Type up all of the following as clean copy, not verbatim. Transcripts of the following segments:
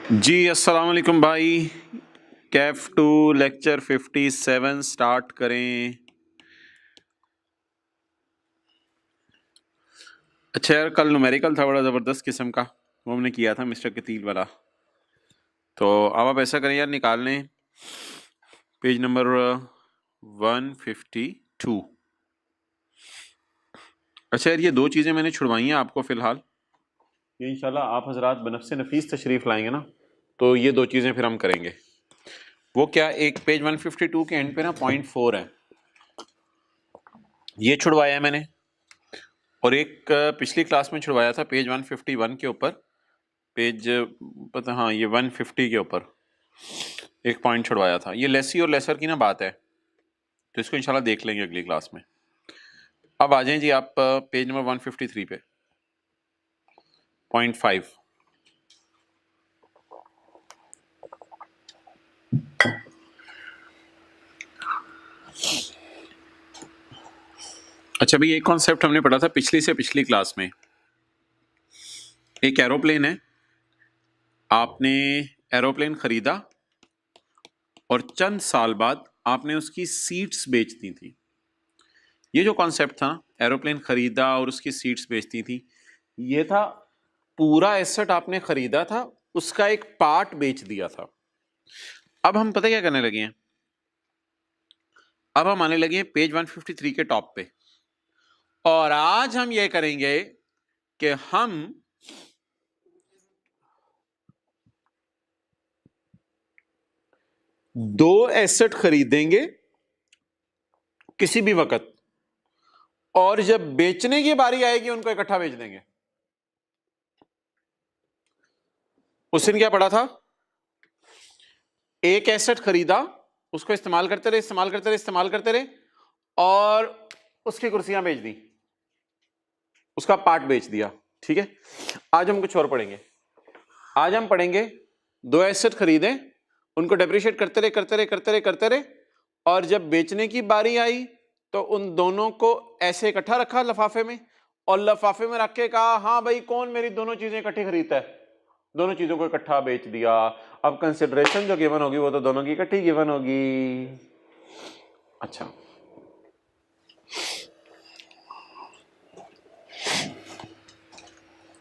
जी अस्सलाम वालेकुम भाई। कैफ टू लेक्चर 57 स्टार्ट करें। अच्छा यार, कल न्यूमेरिकल था बड़ा ज़बरदस्त किस्म का, वो हमने किया था मिस्टर कतील वाला। तो अब आप ऐसा करें यार, निकाल लें पेज नंबर 152। अच्छा यार, ये दो चीज़ें मैंने छुड़वाई हैं आपको फ़िलहाल। ये इंशाल्लाह आप हजरात बनफ़्से नफीस तशरीफ़ लाएंगे ना, तो ये दो चीज़ें फिर हम करेंगे। वो क्या, एक पेज 152 के एंड पे ना .4 है, ये छुड़वाया है मैंने। और एक पिछली क्लास में छुड़वाया था पेज 151 के ऊपर, पेज पता, हाँ ये 150 के ऊपर एक पॉइंट छुड़वाया था। ये लेसी और लेसर की ना बात है, तो इसको इंशाल्लाह देख लेंगे अगली क्लास में। अब आ जाएं जी आप पेज नंबर 153 पे, .5। अच्छा भाई, एक कॉन्सेप्ट हमने पढ़ा था पिछली से पिछली क्लास में। एक एरोप्लेन है, आपने एरोप्लेन खरीदा और चंद साल बाद आपने उसकी सीट्स बेच दी थी। ये जो कॉन्सेप्ट था, एरोप्लेन खरीदा और उसकी सीट्स बेचती थी, ये था पूरा एसेट आपने खरीदा था, उसका एक पार्ट बेच दिया था। अब हम पता क्या करने लगे हैं, अब हम आने लगे हैं पेज 153 के टॉप पे, और आज हम ये करेंगे कि हम दो एसेट खरीदेंगे किसी भी वक्त, और जब बेचने की बारी आएगी उनको इकट्ठा बेच देंगे। उस दिन क्या पढ़ा था, एक एसेट खरीदा, उसको इस्तेमाल करते रहे, इस्तेमाल करते रहे, इस्तेमाल करते रहे, और उसकी कुर्सियां बेच दी, उसका पार्ट बेच दिया। ठीक है, आज हम कुछ और पढ़ेंगे। आज हम पढ़ेंगे दो एसेट खरीदे, उनको डेप्रिशिएट करते रहे करते रहे करते रहे करते रहे, और जब बेचने की बारी आई तो उन दोनों को ऐसे इकट्ठा रखा लिफाफे में, और लिफाफे में रख के कहा हाँ भाई कौन मेरी दोनों चीजें इकट्ठी खरीदता है, दोनों चीजों को इकट्ठा बेच दिया। अब कंसिडरेशन जो गिवन होगी वो तो दोनों की इकट्ठी गिवन होगी। अच्छा,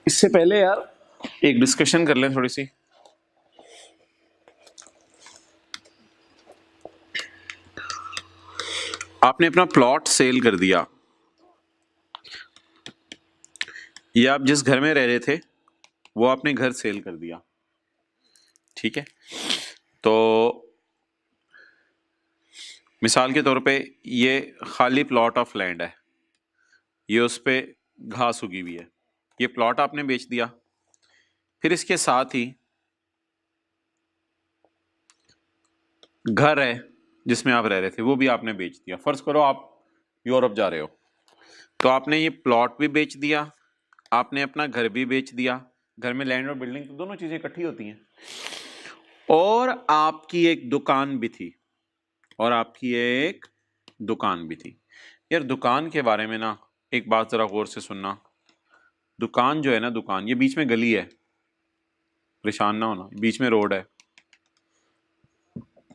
इससे पहले यार एक डिस्कशन कर लें थोड़ी सी। आपने अपना प्लॉट सेल कर दिया, या आप जिस घर में रह रहे थे वो आपने घर सेल कर दिया। ठीक है, तो मिसाल के तौर पे ये खाली प्लॉट ऑफ लैंड है, ये उस पे घास उगी हुई है, ये प्लॉट आपने बेच दिया। फिर इसके साथ ही घर है जिसमें आप रह रहे थे, वो भी आपने बेच दिया। फर्ज करो आप यूरोप जा रहे हो, तो आपने ये प्लॉट भी बेच दिया, आपने अपना घर भी बेच दिया। घर में लैंड और बिल्डिंग तो दोनों चीजें इकट्ठी होती हैं। और आपकी एक दुकान भी थी, और आपकी एक दुकान भी थी। यार दुकान के बारे में ना एक बात जरा गौर से सुनना। दुकान जो है ना, दुकान ये बीच में गली है, परेशान ना होना, बीच में रोड है,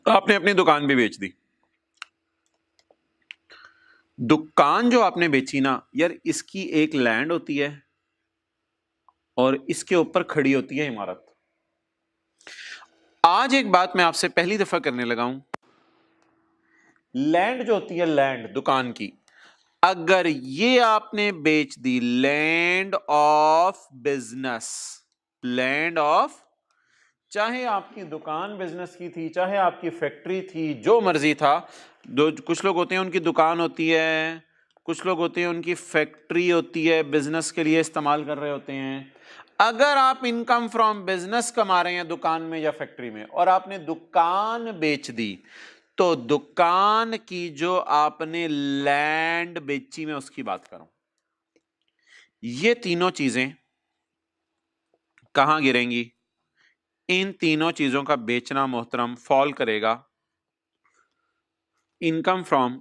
आपने अपनी दुकान भी बेच दी। दुकान जो आपने बेची ना यार, इसकी एक लैंड होती है और इसके ऊपर खड़ी होती है इमारत। आज एक बात मैं आपसे पहली दफा करने लगा हूं, लैंड जो होती है, लैंड दुकान की, अगर ये आपने बेच दी, land of business, land of, चाहे आपकी दुकान बिजनेस की थी, चाहे आपकी फैक्ट्री थी, जो मर्जी था। दो कुछ लोग होते हैं उनकी दुकान होती है, कुछ लोग होते हैं उनकी फैक्ट्री होती है, बिजनेस के लिए इस्तेमाल कर रहे होते हैं। अगर आप इनकम फ्रॉम बिजनेस कमा रहे हैं दुकान में या फैक्ट्री में, और आपने दुकान बेच दी, तो दुकान की जो आपने लैंड बेची, मैं उसकी बात करूं, ये तीनों चीजें कहां गिरेंगी? इन तीनों चीजों का बेचना मोहतरम फॉल करेगा इनकम फ्रॉम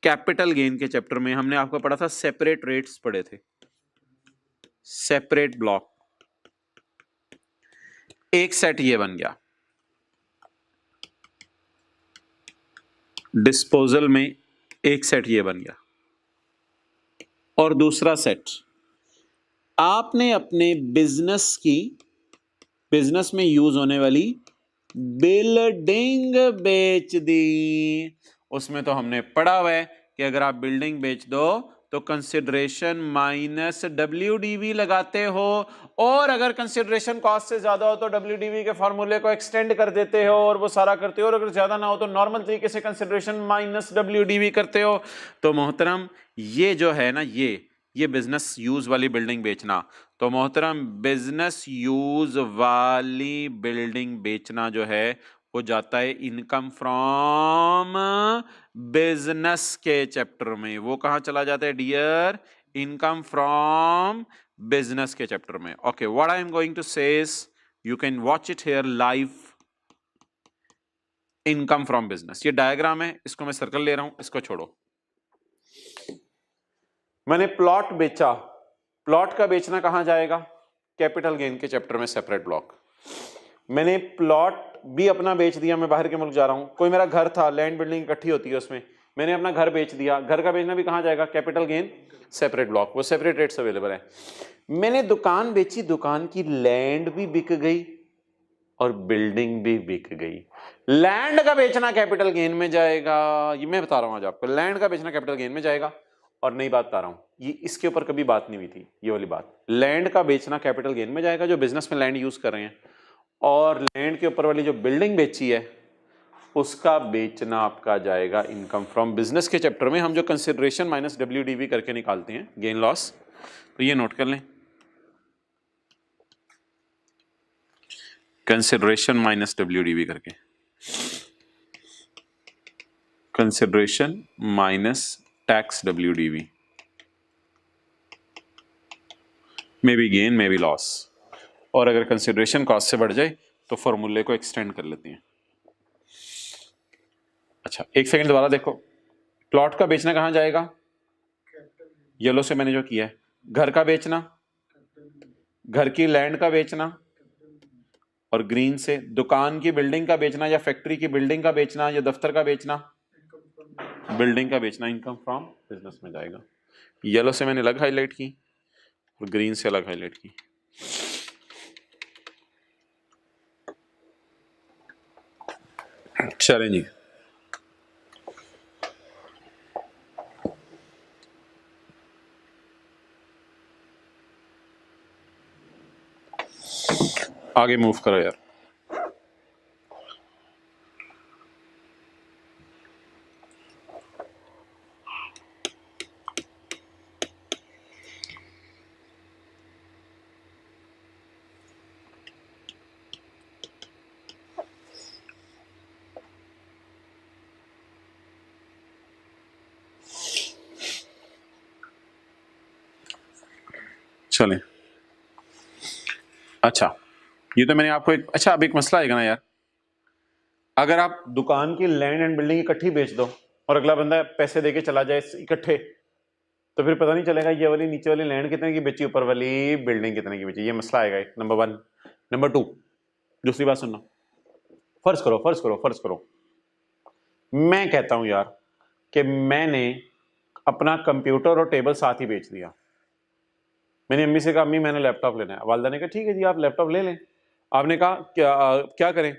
कैपिटल गेन के चैप्टर में। हमने आपको पढ़ा था, सेपरेट रेट्स पढ़े थे, सेपरेट ब्लॉक। एक सेट ये बन गया, डिस्पोजल में एक सेट ये बन गया, और दूसरा सेट आपने अपने बिजनेस में यूज होने वाली बिल्डिंग बेच दी। उसमें तो हमने पढ़ा हुआ है कि अगर आप बिल्डिंग बेच दो तो कंसिडरेशन माइनस WDV लगाते हो, और अगर कंसिडरेशन कॉस्ट से ज्यादा हो तो WDV के फॉर्मूले को एक्सटेंड कर देते हो और वो सारा करते हो, और अगर ज्यादा ना हो तो नॉर्मल तरीके से कंसिडरेशन माइनस WDV करते हो। तो मोहतरम ये जो है ना, ये बिजनेस यूज वाली बिल्डिंग बेचना, तो मोहतरम बिजनेस यूज वाली बिल्डिंग बेचना जो है वो जाता है इनकम फ्रॉम बिजनेस के चैप्टर में। वो कहां चला जाता है डियर? इनकम फ्रॉम बिजनेस के चैप्टर में। Okay, what I am going to say is you can watch it here live. Income from business, ये डायग्राम है, इसको मैं सर्कल ले रहा हूं, इसको छोड़ो। मैंने प्लॉट बेचा, प्लॉट का बेचना कहां जाएगा? कैपिटल गेन के चैप्टर में, सेपरेट ब्लॉक। मैंने प्लॉट भी अपना बेच दिया, मैं बाहर के मुल्क जा रहा हूं, कोई मेरा घर था, लैंड बिल्डिंग इकट्ठी होती है उसमें, मैंने अपना घर बेच दिया, घर का बेचना भी कहां जाएगा? कैपिटल गेन, सेपरेट ब्लॉक, वो सेपरेट रेट्स अवेलेबल है। मैंने दुकान बेची, दुकान की लैंड भी बिक गई और बिल्डिंग भी बिक गई। लैंड का बेचना कैपिटल गेन में जाएगा, ये मैं बता रहा हूं आज आपको, लैंड का बेचना कैपिटल गेन में जाएगा। और नई बात बता रहा हूं, ये इसके ऊपर कभी बात नहीं हुई थी, ये वाली बात, लैंड का बेचना कैपिटल गेन में जाएगा, जो बिजनेस में लैंड यूज कर रहे हैं, और लैंड के ऊपर वाली जो बिल्डिंग बेची है उसका बेचना आपका जाएगा इनकम फ्रॉम बिजनेस के चैप्टर में। हम जो कंसिडरेशन माइनस WDV करके निकालते हैं, गेन लॉस, तो ये नोट कर लें, कंसिडरेशन माइनस WDV करके, consideration minus tax WDV, may be gain may be loss, और अगर कंसिडरेशन कॉस्ट से बढ़ जाए तो फॉर्मूले को एक्सटेंड कर लेते हैं। अच्छा, एक सेकंड दोबारा देखो, प्लॉट का बेचना कहां जाएगा? येलो से मैंने जो किया है, घर का बेचना, घर की लैंड का बेचना, और ग्रीन से दुकान की बिल्डिंग का बेचना, या फैक्ट्री की बिल्डिंग का बेचना, या दफ्तर का बेचना, बिल्डिंग का बेचना इनकम फ्रॉम बिजनेस में जाएगा। येलो से मैंने अलग हाईलाइट की और ग्रीन से अलग हाईलाइट की। चलें जी, आगे मूव करो यार। चलें, अच्छा ये तो मैंने आपको एक, अच्छा अब एक मसला आएगा ना यार, अगर आप दुकान की लैंड एंड बिल्डिंग इकट्ठी बेच दो और अगला बंदा पैसे देके चला जाए इकट्ठे, तो फिर पता नहीं चलेगा ये वाली नीचे वाली लैंड कितने की बेची, ऊपर वाली बिल्डिंग कितने की बेची। ये मसला आएगा एक, नंबर 1। नंबर 2, दूसरी बात सुनना, फर्ज करो मैं कहता हूं यार कि मैंने अपना कंप्यूटर और टेबल साथ ही बेच दिया। मैंने अम्मी से कहा अम्मी मैंने लैपटॉप लेना है, वालदा ने कहा ठीक है जी आप लैपटॉप ले लें। आपने कहा क्या करें?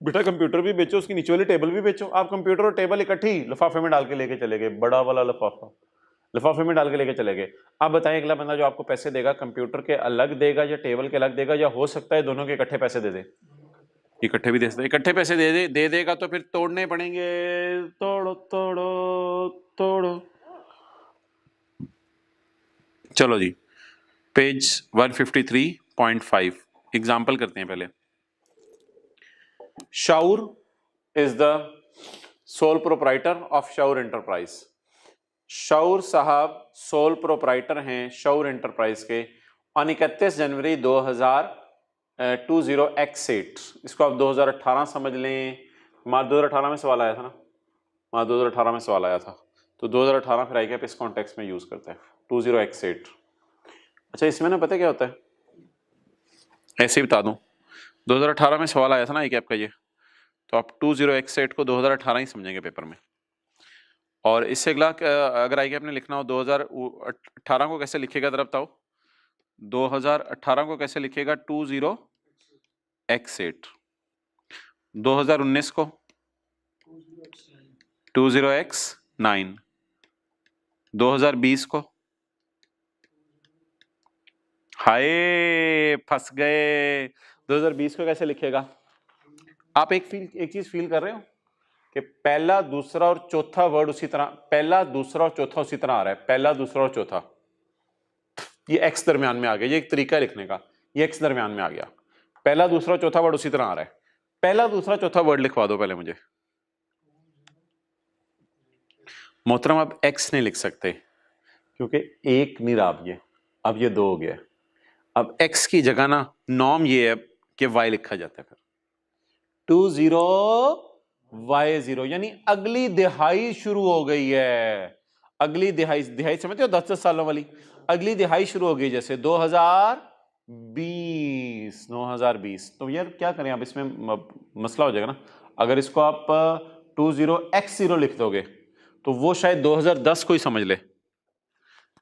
बेटा कंप्यूटर भी बेचो, उसकी नीचे वाली टेबल भी बेचो। आप कंप्यूटर और टेबल इकट्ठी लिफाफे में डाल के लेके चले गए, बड़ा वाला लिफाफा, लिफाफे में डाल के लेके चले गए। आप बताएं अगला बंदा जो आपको पैसे देगा कंप्यूटर के अलग देगा या टेबल के अलग देगा, या हो सकता है दोनों के इकट्ठे पैसे दे दे? इकट्ठे भी दे सकते, इकट्ठे पैसे दे देगा तो फिर तोड़ने पड़ेंगे, तोड़ो तोड़ो तोड़ो। चलो जी, पेज 153.5 एग्जाम्पल करते हैं पहले। Shaur is the sole proprietor of Shaur enterprise. Shaur साहब सोल प्रोप्राइटर हैं शाउर एंटरप्राइज के। ऑन 31 जनवरी 2020x8, इसको आप 2018 समझ लें, मार्च 2018 में सवाल आया था ना, मार्च 2018 में सवाल आया था, तो 2018 फिर आई कैप इस कॉन्टेक्स्ट में यूज करते हैं 20x8। अच्छा इसमें ना पता क्या होता है, ऐसे ही बता दूं, 2018 में सवाल आया था ना एक आपका ये, तो आप 20x8 को 2018 ही समझेंगे पेपर में। और इससे अगला अगर आगे आपने लिखना हो 2018 को कैसे लिखेगा जरा बताओ। 2018 को कैसे लिखेगा? 20x8। 2019 को 20x9। 2020 को, हाय फंस गए, 2020 को कैसे लिखेगा? आप एक चीज फील कर रहे हो कि पहला दूसरा और चौथा वर्ड उसी तरह, पहला दूसरा और चौथा उसी तरह आ रहा है, पहला दूसरा और चौथा, ये एक्स दरमियान में आ गया, ये एक तरीका है लिखने का, ये एक्स दरमियान में आ गया, पहला दूसरा और चौथा वर्ड उसी तरह आ रहा है। पहला दूसरा चौथा वर्ड लिखवा दो पहले मुझे। मोहतरम आप एक्स नहीं लिख सकते क्योंकि एक नहीं रहा अब ये दो हो गया। अब एक्स की जगह ना नॉर्म ये है कि वाई लिखा जाता है फिर 20y0, यानी अगली दिहाई शुरू हो गई है। अगली दिहाई, दिहाई समझते हो 10-10 सालों वाली, अगली दिहाई शुरू हो गई, जैसे 2020, 2020। तो यार क्या करें, आप इसमें मसला हो जाएगा ना। अगर इसको आप 20x0 लिख दोगे तो वो शायद 2010 को ही समझ ले,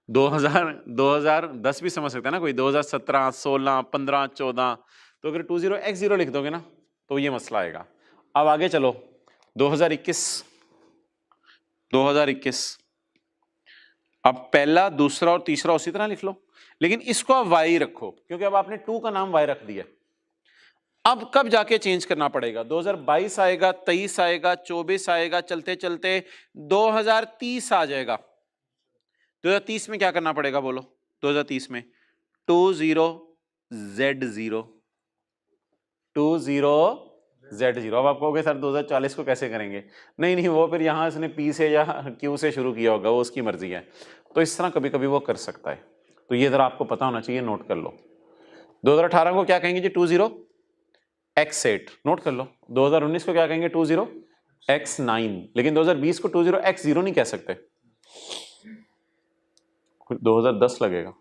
2010 भी समझ सकता है ना कोई, 2017, 16, 15, 14। तो अगर 20x0 लिख दोगे ना तो ये मसला आएगा। अब आगे चलो 2021। अब पहला दूसरा और तीसरा उसी तरह लिख लो, लेकिन इसको आप वाई रखो क्योंकि अब आपने 2 का नाम वाई रख दिया। अब कब जाके चेंज करना पड़ेगा? 2022 आएगा, 23 आएगा, 24 आएगा, चलते चलते 2030 आ जाएगा। 2030 में क्या करना पड़ेगा बोलो? 2030 में 20z0, 20z0। अब आप कहोगे सर 2040 को कैसे करेंगे? नहीं, वो फिर यहाँ इसने P से या Q से शुरू किया होगा, वो उसकी मर्जी है। तो इस तरह कभी कभी वो कर सकता है, तो ये जरा आपको पता होना चाहिए, नोट कर लो। 2018 को क्या कहेंगे जी? 20x8, नोट कर लो। 2019 को क्या कहेंगे? 20x9। लेकिन 2020 को 20x0 नहीं कह सकते, 2010 लगेगा।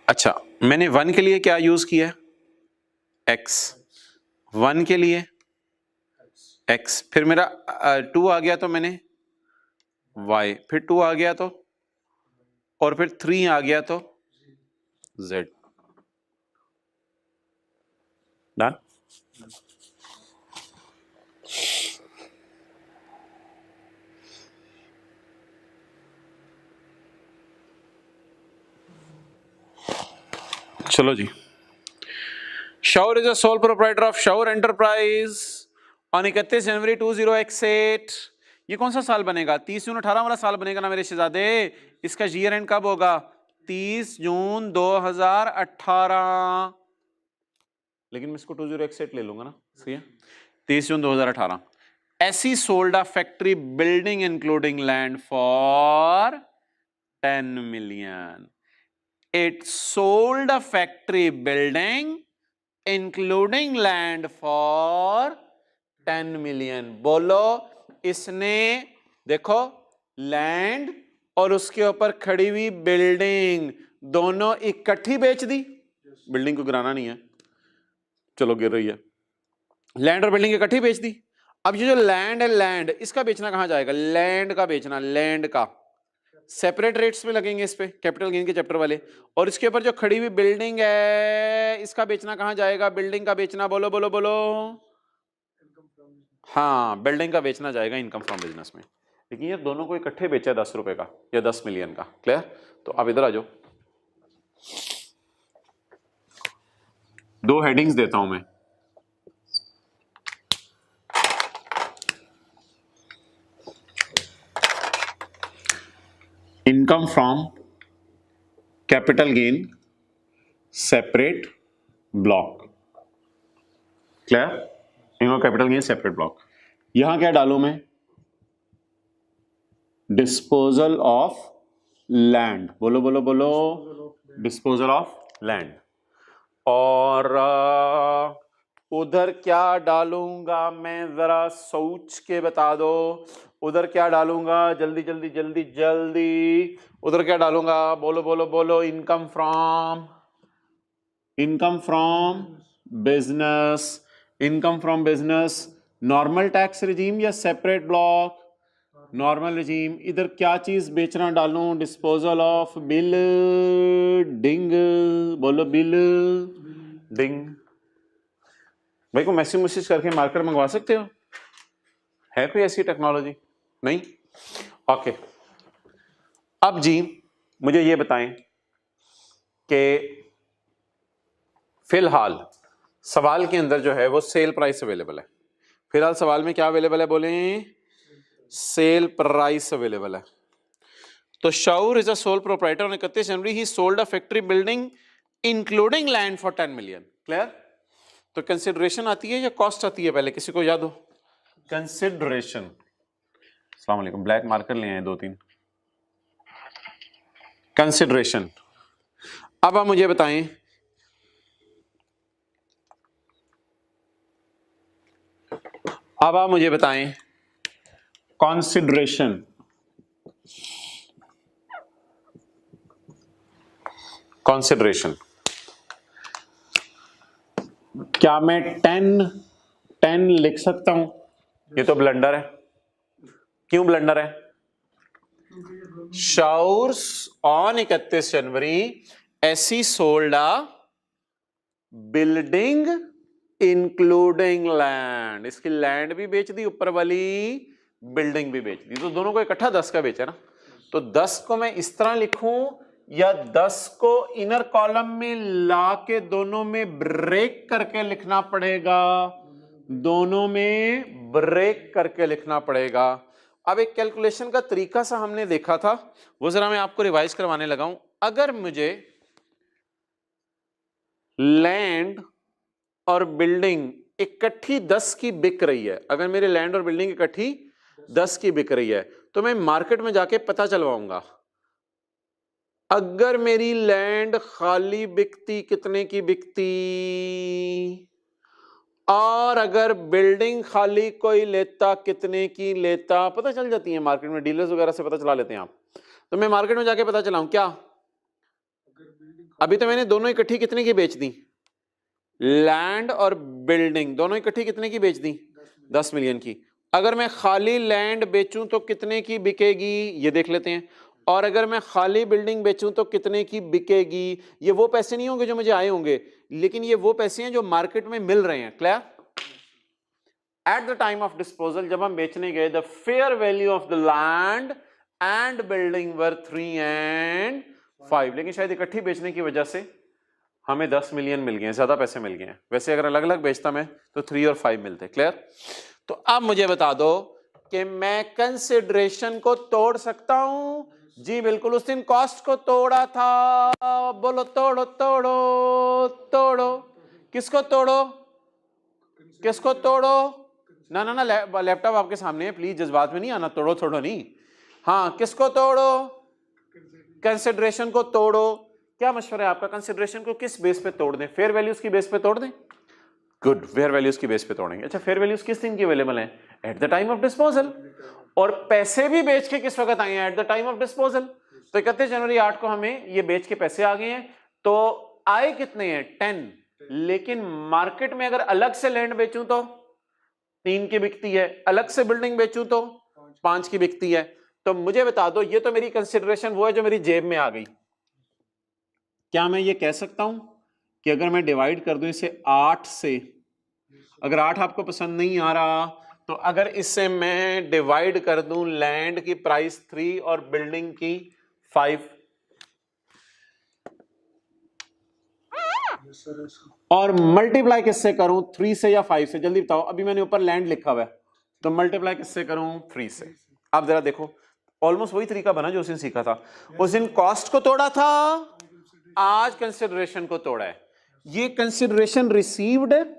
अच्छा, मैंने 1 के लिए क्या यूज किया? x। 1 के लिए x, फिर मेरा 2 आ गया तो मैंने y, फिर 2 आ गया तो, और फिर 3 आ गया तो z। डन। चलो जी। Shawar is a sole proprietor of Shawar enterprise on 31 January 20x8। ये कौन सा साल बनेगा? 30 जून 18 वाला साल बनेगा ना मेरे शहजादे। इसका ईयर एंड कब होगा? 30 जून 2018। लेकिन मैं इसको 20x8 ले लूंगा ना, सही है। 30 जून 2018। ऐसी sold a factory building including land for 10 million। It sold a factory building including land for 10 million। बोलो, इसने देखो लैंड और उसके ऊपर खड़ी हुई बिल्डिंग दोनों इकट्ठी बेच दी। बिल्डिंग को गिराना नहीं है, चलो गिर रही है। लैंड और बिल्डिंग इकट्ठी बेच दी। अब ये जो लैंड है, लैंड इसका बेचना कहां जाएगा? लैंड का बेचना, लैंड का सेपरेट रेट्स में लगेंगे इस पे, कैपिटल गेन के चैप्टर वाले। और इसके ऊपर जो खड़ी हुई बिल्डिंग है, इसका बेचना कहां जाएगा? बिल्डिंग का बेचना, बोलो बोलो बोलो। हाँ, बिल्डिंग का बेचना जाएगा इनकम फ्रॉम बिजनेस में। लेकिन ये दोनों को इकट्ठे बेचा 10 रुपए का या 10 मिलियन का। क्लियर? तो अब इधर आ जाओ, 2 हेडिंग्स देता हूं मैं। Income from capital gain separate block. Clear? इनको कैपिटल गेन सेपरेट ब्लॉक। यहां क्या डालूं मैं? डिस्पोजल ऑफ लैंड, बोलो बोलो बोलो, डिस्पोजल ऑफ लैंड। और उधर क्या डालूंगा मैं, जरा सोच के बता दो। उधर क्या डालूंगा, जल्दी जल्दी जल्दी जल्दी, उधर क्या डालूंगा, बोलो बोलो बोलो। Income from business, income from business, normal tax regime या सेपरेट ब्लॉक, नॉर्मल रिजीम। इधर क्या चीज बेचना डालूं, डिस्पोजल ऑफ बिल्डिंग, बोलो बिल्डिंग। भाई को मैसेज मैसेज करके मार्कर मंगवा सकते हो, है कोई ऐसी टेक्नोलॉजी? नहीं? ओके। अब जी मुझे ये बताएं कि फिलहाल सवाल के अंदर जो है वो सेल प्राइस अवेलेबल है। फिलहाल सवाल में क्या अवेलेबल है, बोले सेल प्राइस अवेलेबल है। तो Shaur is a sole proprietor, on 31 January he sold a factory building including land for 10 million. Clear? तो कंसिडरेशन आती है या कॉस्ट आती है, पहले किसी को याद हो? कंसिडरेशन। अस्सलाम वालेकुम, ब्लैक मार्कर ले आए 2-3। कंसिडरेशन। अब आप मुझे बताएं कंसिडरेशन। कंसिडरेशन क्या मैं 10 लिख सकता हूं? ये तो ब्लंडर है। क्यों ब्लंडर है? Shaurs on 31 January AC sold a building including land, इसकी लैंड भी बेच दी, ऊपर वाली बिल्डिंग भी बेच दी, तो दोनों को इकट्ठा 10 का बेचा ना। तो 10 को मैं इस तरह लिखूं या 10 को इनर कॉलम में ला के दोनों में ब्रेक करके लिखना पड़ेगा? दोनों में ब्रेक करके लिखना पड़ेगा। अब एक कैलकुलेशन का तरीका सा हमने देखा था, वो जरा मैं आपको रिवाइज करवाने लगा हूं। अगर मुझे लैंड और बिल्डिंग इकट्ठी 10 की बिक रही है, अगर मेरी लैंड और बिल्डिंग इकट्ठी 10 की बिक रही है, तो मैं मार्केट में जाके पता चलवाऊंगा। अगर मेरी लैंड खाली बिकती कितने की बिकती, और अगर बिल्डिंग खाली कोई लेता कितने की लेता, पता चल जाती है मार्केट में, डीलर्स वगैरह से पता चला लेते हैं आप। तो मैं मार्केट में जाके पता चलाऊं क्या? अभी तो मैंने दोनों इकट्ठी कितने की बेच दी, लैंड और बिल्डिंग दोनों इकट्ठी कितने की बेच दी, 10 मिलियन की। अगर मैं खाली लैंड बेचूं तो कितने की बिकेगी, ये देख लेते हैं। और अगर मैं खाली बिल्डिंग बेचूं तो कितने की बिकेगी। ये वो पैसे नहीं होंगे जो मुझे आए होंगे, लेकिन ये वो पैसे हैं जो मार्केट में मिल रहे हैं। Clear? At the time of disposal, जब हम बेचने गए, the fair value of the land and building were 3 and 5, लेकिन शायद इकट्ठी बेचने की वजह से हमें 10 मिलियन मिल गए हैं, ज्यादा पैसे मिल गए हैं। वैसे अगर अलग अलग बेचता मैं तो 3 और 5 मिलते। क्लियर? तो अब मुझे बता दो कि मैं कंसिडरेशन को तोड़ सकता हूं? जी बिल्कुल, उस दिन कॉस्ट को तोड़ा था। बोलो तोड़ो तोड़ो तोड़ो। किसको तोड़ो? किसको तोड़ो? ना ना ना, लैपटॉप आपके सामने है, प्लीज जज्बात में नहीं आना, तोड़ो तोड़ो नहीं। हाँ, किसको तोड़ो? कंसिडरेशन को तोड़ो। क्या मशवरा है आपका? कंसिडरेशन को किस बेस पे तोड़ दें? फेयर वैल्यूज की बेस पे तोड़ दें? गुड, फेयर वैल्यूज की बेस पे तोड़ेंगे। अच्छा, फेयर वैल्यूज किस दिन की अवेलेबल है? At the time of disposal. और पैसे भी बेच के किस वक्त आए हैं? At the time of disposal. तो 31 जनवरी 8 को हमें ये बेच के पैसे आ गए हैं। तो आए कितने हैं? 10। लेकिन मार्केट में अगर अलग से लैंड बेचूं तो 3 की बिकती है, अलग से बिल्डिंग बेचूं तो 5 की बिकती है। तो मुझे बता दो, ये तो मेरी कंसिडरेशन वो है जो मेरी जेब में आ गई। क्या मैं ये कह सकता हूं कि अगर मैं डिवाइड कर दूं इसे 8 से, अगर 8 आपको पसंद नहीं आ रहा तो अगर इससे मैं डिवाइड कर दूं लैंड की प्राइस 3 और बिल्डिंग की 5, और मल्टीप्लाई किससे करूं? 3 से या 5 से? जल्दी बताओ। अभी मैंने ऊपर लैंड लिखा हुआ है, तो मल्टीप्लाई किससे करूं? 3 से। आप जरा देखो, ऑलमोस्ट वही तरीका बना जो उस दिन सीखा था। उस दिन कॉस्ट को तोड़ा था, आज कंसिडरेशन को तोड़ा है। ये कंसिडरेशन रिसीव्ड है,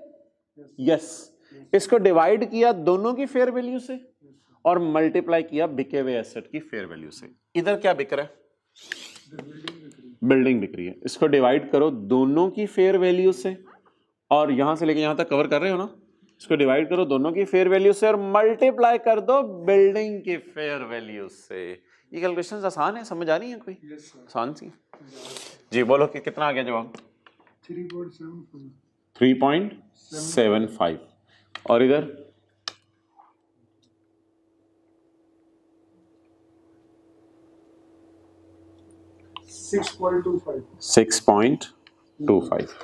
यस। इसको डिवाइड किया दोनों की फेयर वैल्यू से और मल्टीप्लाई किया बिके हुए एसेट की फेयर वैल्यू से। इधर क्या बिक रहा है? बिल्डिंग बिक रही है। इसको डिवाइड करो दोनों की फेयर वैल्यू से और यहां से लेके यहां तक कवर कर रहे हो ना, इसको डिवाइड करो दोनों की फेयर वैल्यू से और मल्टीप्लाई कर दो बिल्डिंग की फेयर वैल्यू से। ये कैलकुलेशंस आसान है, समझ आ रही है कोई? आसान सी जी। बोलो कि कितना आ गया जवाब? 3.75। और इधर 6.25।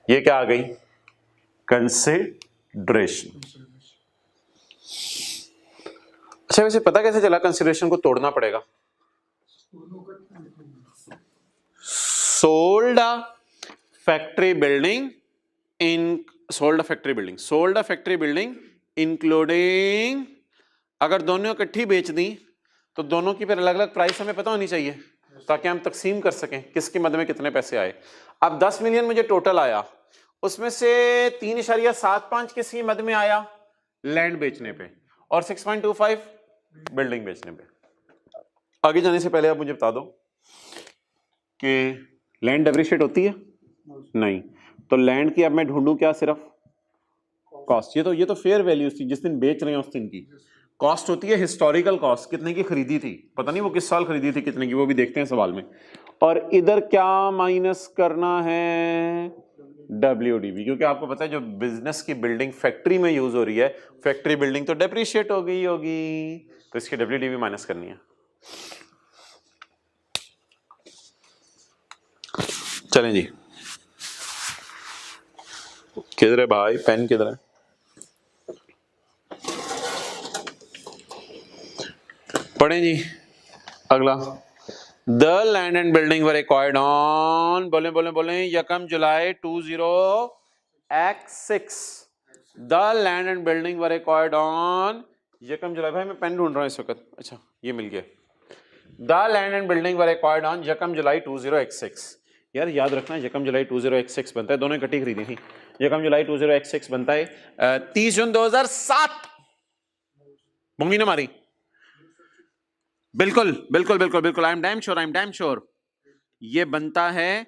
ये क्या आ गई? कंसिडरेशन। अच्छा, वैसे पता कैसे चला कंसिडरेशन को तोड़ना पड़ेगा? Sold a factory building including, अगर दोनों इकट्ठी बेच दी तो दोनों की फिर अलग अलग प्राइस हमें पता होनी चाहिए ताकि हम तकसीम कर सकें किसकी मद में कितने पैसे आए। अब 10 मिलियन मुझे टोटल आया, उसमें से 3.75 किसकी मद में आया? लैंड बेचने पे, और 6.25 बिल्डिंग बेचने पे। आगे जाने से पहले आप मुझे बता दो कि लैंड डेप्रिशिएट होती है? नहीं। तो लैंड की अब मैं ढूंढूं क्या? सिर्फ कॉस्ट। ये तो फेयर वैल्यू थी जिस दिन बेच रहे हैं उस दिन की। कॉस्ट होती है हिस्टोरिकल कॉस्ट, कितने की खरीदी थी, पता नहीं वो किस साल खरीदी थी कितने की, वो भी देखते हैं सवाल में। और इधर क्या माइनस करना है? WDV, क्योंकि आपको पता है जो बिजनेस की बिल्डिंग फैक्ट्री में यूज हो रही है, फैक्ट्री बिल्डिंग तो डेप्रिशिएट हो गई होगी, तो इसकी WDV माइनस करनी है। चलें जी, किधर है भाई पेन, किधर है? पढ़ें जी अगला। The land and building were acquired on, बोले यकम जुलाई 20x6। The land and building were acquired on यकम जुलाई, भाई मैं पेन ढूंढ रहा हूँ इस वक्त, अच्छा ये मिल गया। The land and building were acquired on यकम जुलाई 20x6। यार याद रखना यकम जुलाई 20x6 बनता है, दोनों इकट्ठी खरीदी थी। यकम जुलाई 20x6 बनता है 30 जून 2007। मुंगी ने मारी, बिल्कुल बिल्कुल बिल्कुल बिल्कुल, आई एम डैम श्योर ये बनता है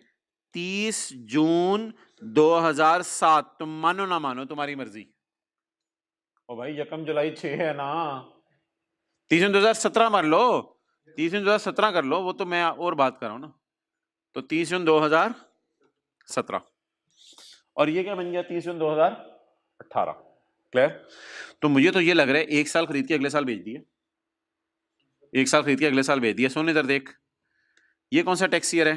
30 जून 2007। तुम मानो ना मानो तुम्हारी मर्जी। ओ भाई यकम जुलाई 6 है ना, 30 जून 2017 मार लो, 30 जून 2017 कर लो, वो तो मैं और बात कर रहा हूं ना। तो 30 जून 2017, और ये क्या बन गया 30 जून 2018। क्लियर? तो मुझे तो ये लग रहा है एक साल खरीद के अगले साल बेच दिए, एक साल खरीद के अगले साल बेच दिया। सोने इधर देख, ये कौन सा टैक्स ईयर है?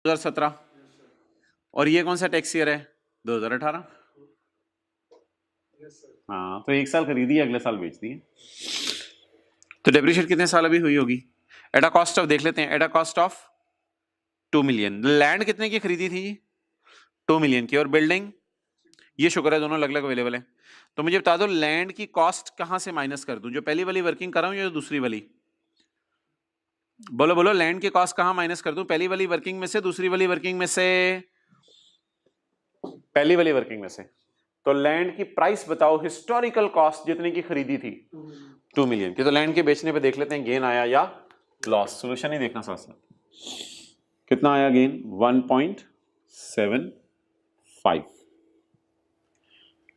2017। और ये कौन सा टैक्स ईयर है? 2018। हाँ, तो एक साल खरीदी अगले साल बेच दी। तो डेप्रिशिएट कितने साल अभी हुई होगी? एट अ कॉस्ट ऑफ, देख लेते हैं, at a cost of 2 million. Land कितने की खरीदी थी? 2 मिलियन की। और बिल्डिंग, ये शुक्र है दोनों अलग अलग अवेलेबल है। तो मुझे बता दो लैंड की कॉस्ट कहां से माइनस कर दूं, जो पहली वाली वर्किंग कर रहा हूं या दूसरी वाली? बोलो बोलो, लैंड की कॉस्ट कहां माइनस कर दूं, पहली वाली वर्किंग में से, दूसरी वाली वर्किंग में से? पहली वाली वर्किंग में से। तो लैंड की प्राइस बताओ, हिस्टोरिकल कॉस्ट जितने की खरीदी थी 2 मिलियन की। तो लैंड के बेचने पे देख लेते हैं गेन आया या लॉस, सोल्यूशन ही देखना साथ साथ। कितना आया gain? 1.75।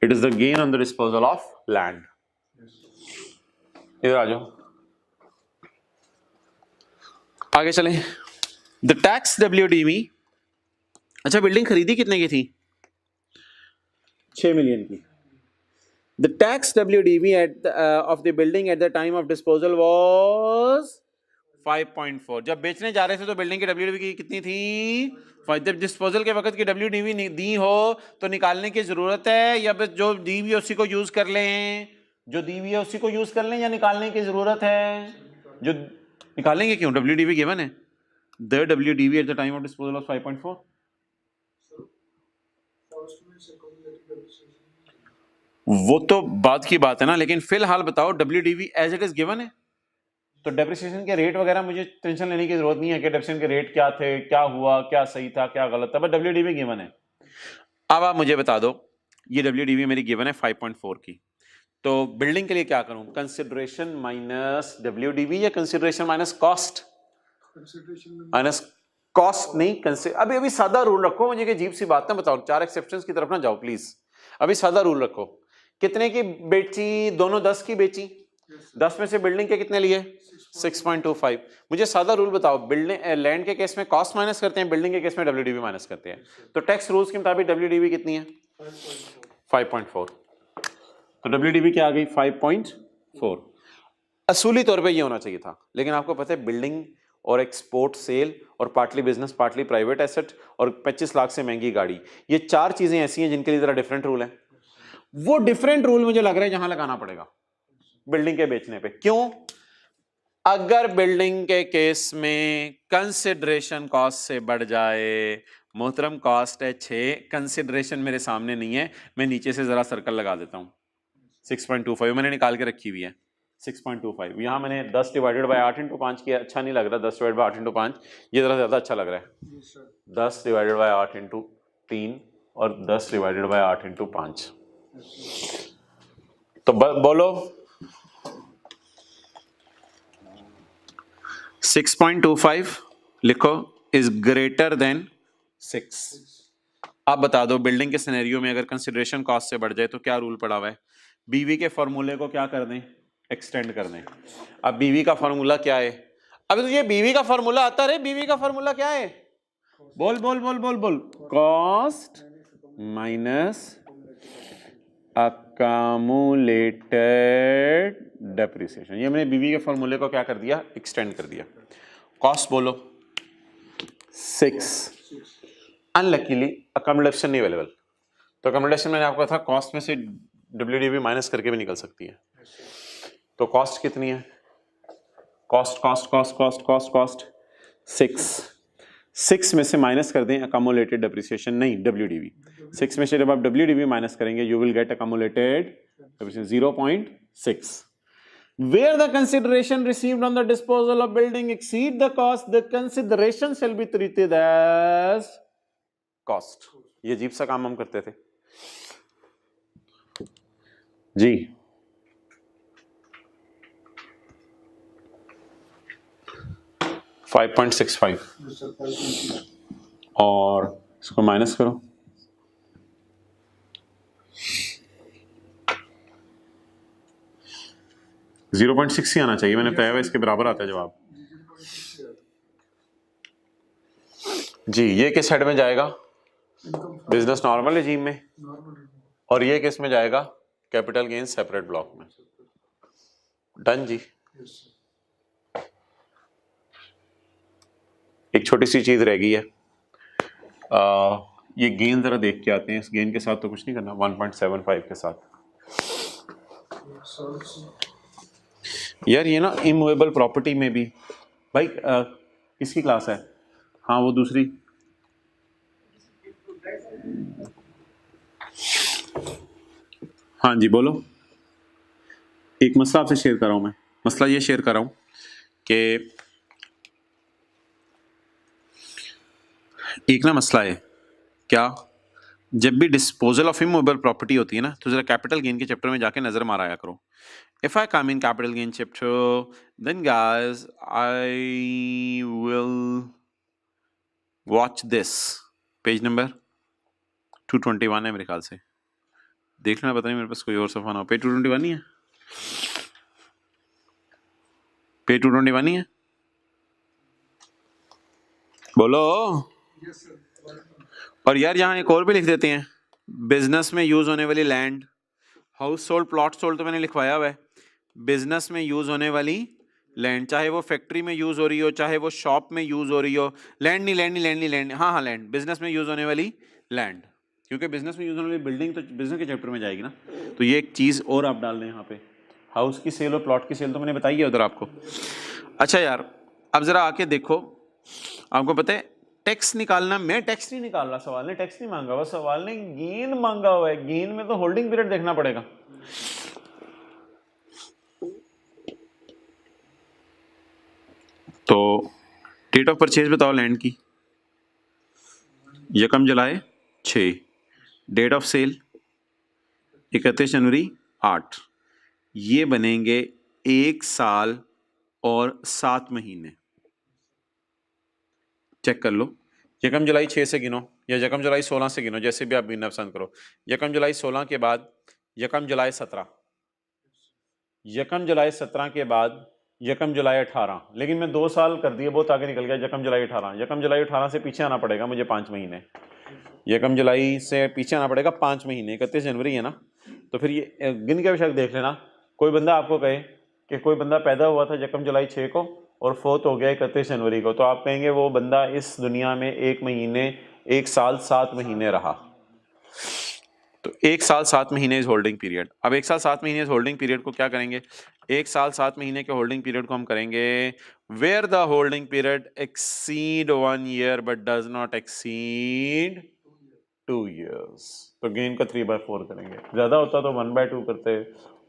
It is the gain on the disposal of land. इधर आ जाओ, आगे चलें। द टैक्स WDV, अच्छा बिल्डिंग खरीदी कितने की थी? 6 मिलियन की। The tax WDV of the building at the time of disposal was 5.4। जब बेचने जा रहे थे तो बिल्डिंग की WDV की कितनी थी? 5। जब डिस्पोजल के वक्त की WDV दी हो तो निकालने की जरूरत है या बस जो दी हुई है उसी को यूज कर लें? जो दी हुई है उसी को यूज कर लें या निकालने की जरूरत है? जो निकालेंगे क्यों? WDV गिवन है। The WDV at the time of disposal was 5.4। वो तो बाद की बात है ना, लेकिन फिलहाल बताओ WDV as it is given है, तो डेप्रिसिएशन के रेट वगैरह मुझे टेंशन लेने की जरूरत नहीं है कि डेप्रिसिएशन के रेट क्या थे, क्या हुआ, क्या सही था, क्या गलत था, बट WDV गिवन है। अब आप मुझे बता दो, ये WDV मेरी गिवन है 5.4 की, तो बिल्डिंग के लिए क्या करूं? कंसिडरेशन माइनस WDV या consideration minus cost? Minus cost नहीं अभी अभी सादा रूल रखो, मुझे कि अजीब सी बात ना बताओ, 4 एक्सेप्शंस की तरफ ना जाओ प्लीज। अभी सादा रूल रखो। कितने की बेची? दोनों 10 की बेची। 10 में से बिल्डिंग के कितने लिए? 6.25। मुझे सादा रूल बताओ, बिल्डिंग लैंड के केस में कॉस्ट माइनस करते हैं, बिल्डिंग के केस में डब्ल्यूडीवी माइनस करते हैं। तो टैक्स रूल्स के मुताबिक डब्ल्यूडीवी कितनी है? 5.4। तो डब्ल्यूडीवी क्या आ गई? 5.4। असूली तौर पे ये होना चाहिए था, लेकिन आपको पता है बिल्डिंग और एक्सपोर्ट सेल और partly business partly private asset और 25 लाख से महंगी गाड़ी, ये 4 चीजें ऐसी हैं जिनके लिए जरा डिफरेंट रूल है। वो डिफरेंट रूल मुझे लग रहा है जहां लगाना पड़ेगा बिल्डिंग के बेचने पे। क्यों? अगर बिल्डिंग के केस में कंसिडरेशन कॉस्ट से बढ़ जाए, मोहतरम कॉस्ट है 6, कंसिडरेशन मेरे सामने नहीं है, मैं नीचे से जरा सर्कल लगा देता हूं। 6.25 मैंने निकाल के रखी हुई है। 6.25 यहाँ मैंने 10 डिवाइडेड बाय 8 इंटू 5 किया। अच्छा नहीं लग रहा 10 डिवाइड बाय 8 इंटू 5, ये जरा ज्यादा अच्छा लग रहा है। 10 डिवाइडेड बाय 8 इंटू 3 और 10 डिवाइडेड बाय 8 इंटू 5। तो बोलो 6.25 लिखो इज ग्रेटर देन 6। आप बता दो बिल्डिंग के सिनेरियो में अगर कंसिडरेशन कॉस्ट से बढ़ जाए तो क्या रूल पड़ा हुआ है? बीवी के फॉर्मूले को क्या कर दें? एक्सटेंड कर दें। अब बीवी का फॉर्मूला क्या है? अब तो ये बीवी का फॉर्मूला आता रहे, बीवी का फॉर्मूला क्या है? बोल बोल बोल बोल बोल। Cost minus accumulated depreciation. ये मैंने बीवी के फॉर्मूले को क्या कर दिया? एक्सटेंड कर दिया। कॉस्ट बोलो 6। अनलकीली अकोमोडेशन नहीं अवेलेबल, तो अकोमोडेशन मैंने आपको कहा था कॉस्ट में से डब्ल्यूडीवी माइनस करके भी निकल सकती है। तो कॉस्ट कितनी है? Cost cost cost cost cost cost 6 में से माइनस कर दें अकोमोलेटेड डेप्रिसिएशन, नहीं डब्ल्यूडीवी। 6 में से जब आप डब्ल्यूडीवी माइनस करेंगे you will get accumulated 0.6। Where the consideration received on the disposal of building exceed the cost, the consideration shall be treated as cost। ये अजीब सा काम हम करते थे जी। $5.65 और इसको माइनस करो, $0.6 ही आना चाहिए, मैंने बताया इसके बराबर आता है जवाब जी। ये किस हेड में जाएगा? बिजनेस नॉर्मल रेजीम में। और ये किस में जाएगा? कैपिटल गेन सेपरेट ब्लॉक में। डन जी। एक छोटी सी चीज रह गई है, ये गेन जरा देख के आते हैं। इस गेन के साथ तो कुछ नहीं करना, 1.75 के साथ। यार ये ना इमूवेबल प्रॉपर्टी में भी भाई किसकी क्लास है? हाँ वो दूसरी। हाँ जी बोलो। एक मसला आपसे शेयर कर रहा हूं मैं। मसला ये शेयर कर रहा हूं कि एक ना मसला है क्या, जब भी डिस्पोजल ऑफ इमूवेबल प्रॉपर्टी होती है ना तो जरा कैपिटल गेन के चैप्टर में जाके नजर माराया करो। If I come in capital gain chapter, then guys, I will watch this. Page number 221 है मेरे ख्याल से, देख लेना, पता नहीं मेरे पास कोई और सफा ना हो। पेज 221 नहीं है? पेज 221 नहीं है? बोलो। और यार यहाँ एक और भी लिख देते हैं, बिजनेस में यूज होने वाली land, house hold plot sold तो मैंने लिखवाया हुआ है। बिजनेस में यूज होने वाली लैंड, चाहे वो फैक्ट्री में यूज हो रही हो, चाहे वो शॉप में यूज हो रही हो, लैंड नहीं लैंड नहीं लैंड नहीं लैंड, हाँ हाँ लैंड, बिजनेस में यूज होने वाली लैंड, क्योंकि बिजनेस में यूज होने वाली बिल्डिंग तो बिजनेस के चैप्टर में जाएगी ना। तो ये एक चीज और आप डाल दें यहाँ पे, हाउस की सेल और प्लॉट की सेल तो मैंने बताई है उधर आपको। अच्छा यार अब जरा आके देखो, आपको पता है टैक्स निकालना, मैं टैक्स नहीं निकाल रहा, सवाल ने टैक्स नहीं मांगा हुआ, सवाल ने गेन मांगा हुआ है। गेन में तो होल्डिंग पीरियड देखना पड़ेगा। तो डेट ऑफ परचेज बताओ लैंड की, यकम जुलाई 6, डेट ऑफ सेल 31 जनवरी 8, ये बनेंगे 1 साल और 7 महीने। चेक कर लो, यकम जुलाई 6 से गिनो या यकम जुलाई 16 से गिनो, जैसे भी आप गिनना पसंद करो। यकम जुलाई 16 के बाद यकम जुलाई 17, यकम जुलाई 17 के बाद यकम जुलाई 18, लेकिन मैं 2 साल कर दिए, बहुत आगे निकल गया। यकम जुलाई 18, यकम जुलाई 18 से पीछे आना पड़ेगा मुझे 5 महीने, यकम जुलाई से पीछे आना पड़ेगा 5 महीने, 31 जनवरी है ना, तो फिर ये गिन के बेशक देख लेना। कोई बंदा आपको कहे कि कोई बंदा पैदा हुआ था यकम जुलाई 6 को और फोत हो गया 31 जनवरी को, तो आप कहेंगे वो बंदा इस दुनिया में 1 महीने 1 साल 7 महीने रहा। तो 1 साल 7 महीने इज होल्डिंग पीरियड। अब 1 साल 7 महीने इज होल्डिंग पीरियड को क्या करेंगे, 1 साल 7 महीने के होल्डिंग पीरियड को हम करेंगे where the holding period exceed 1 year but does not exceed 2 years। तो गेन का 3/4 करेंगे, ज्यादा होता तो 1/2 करते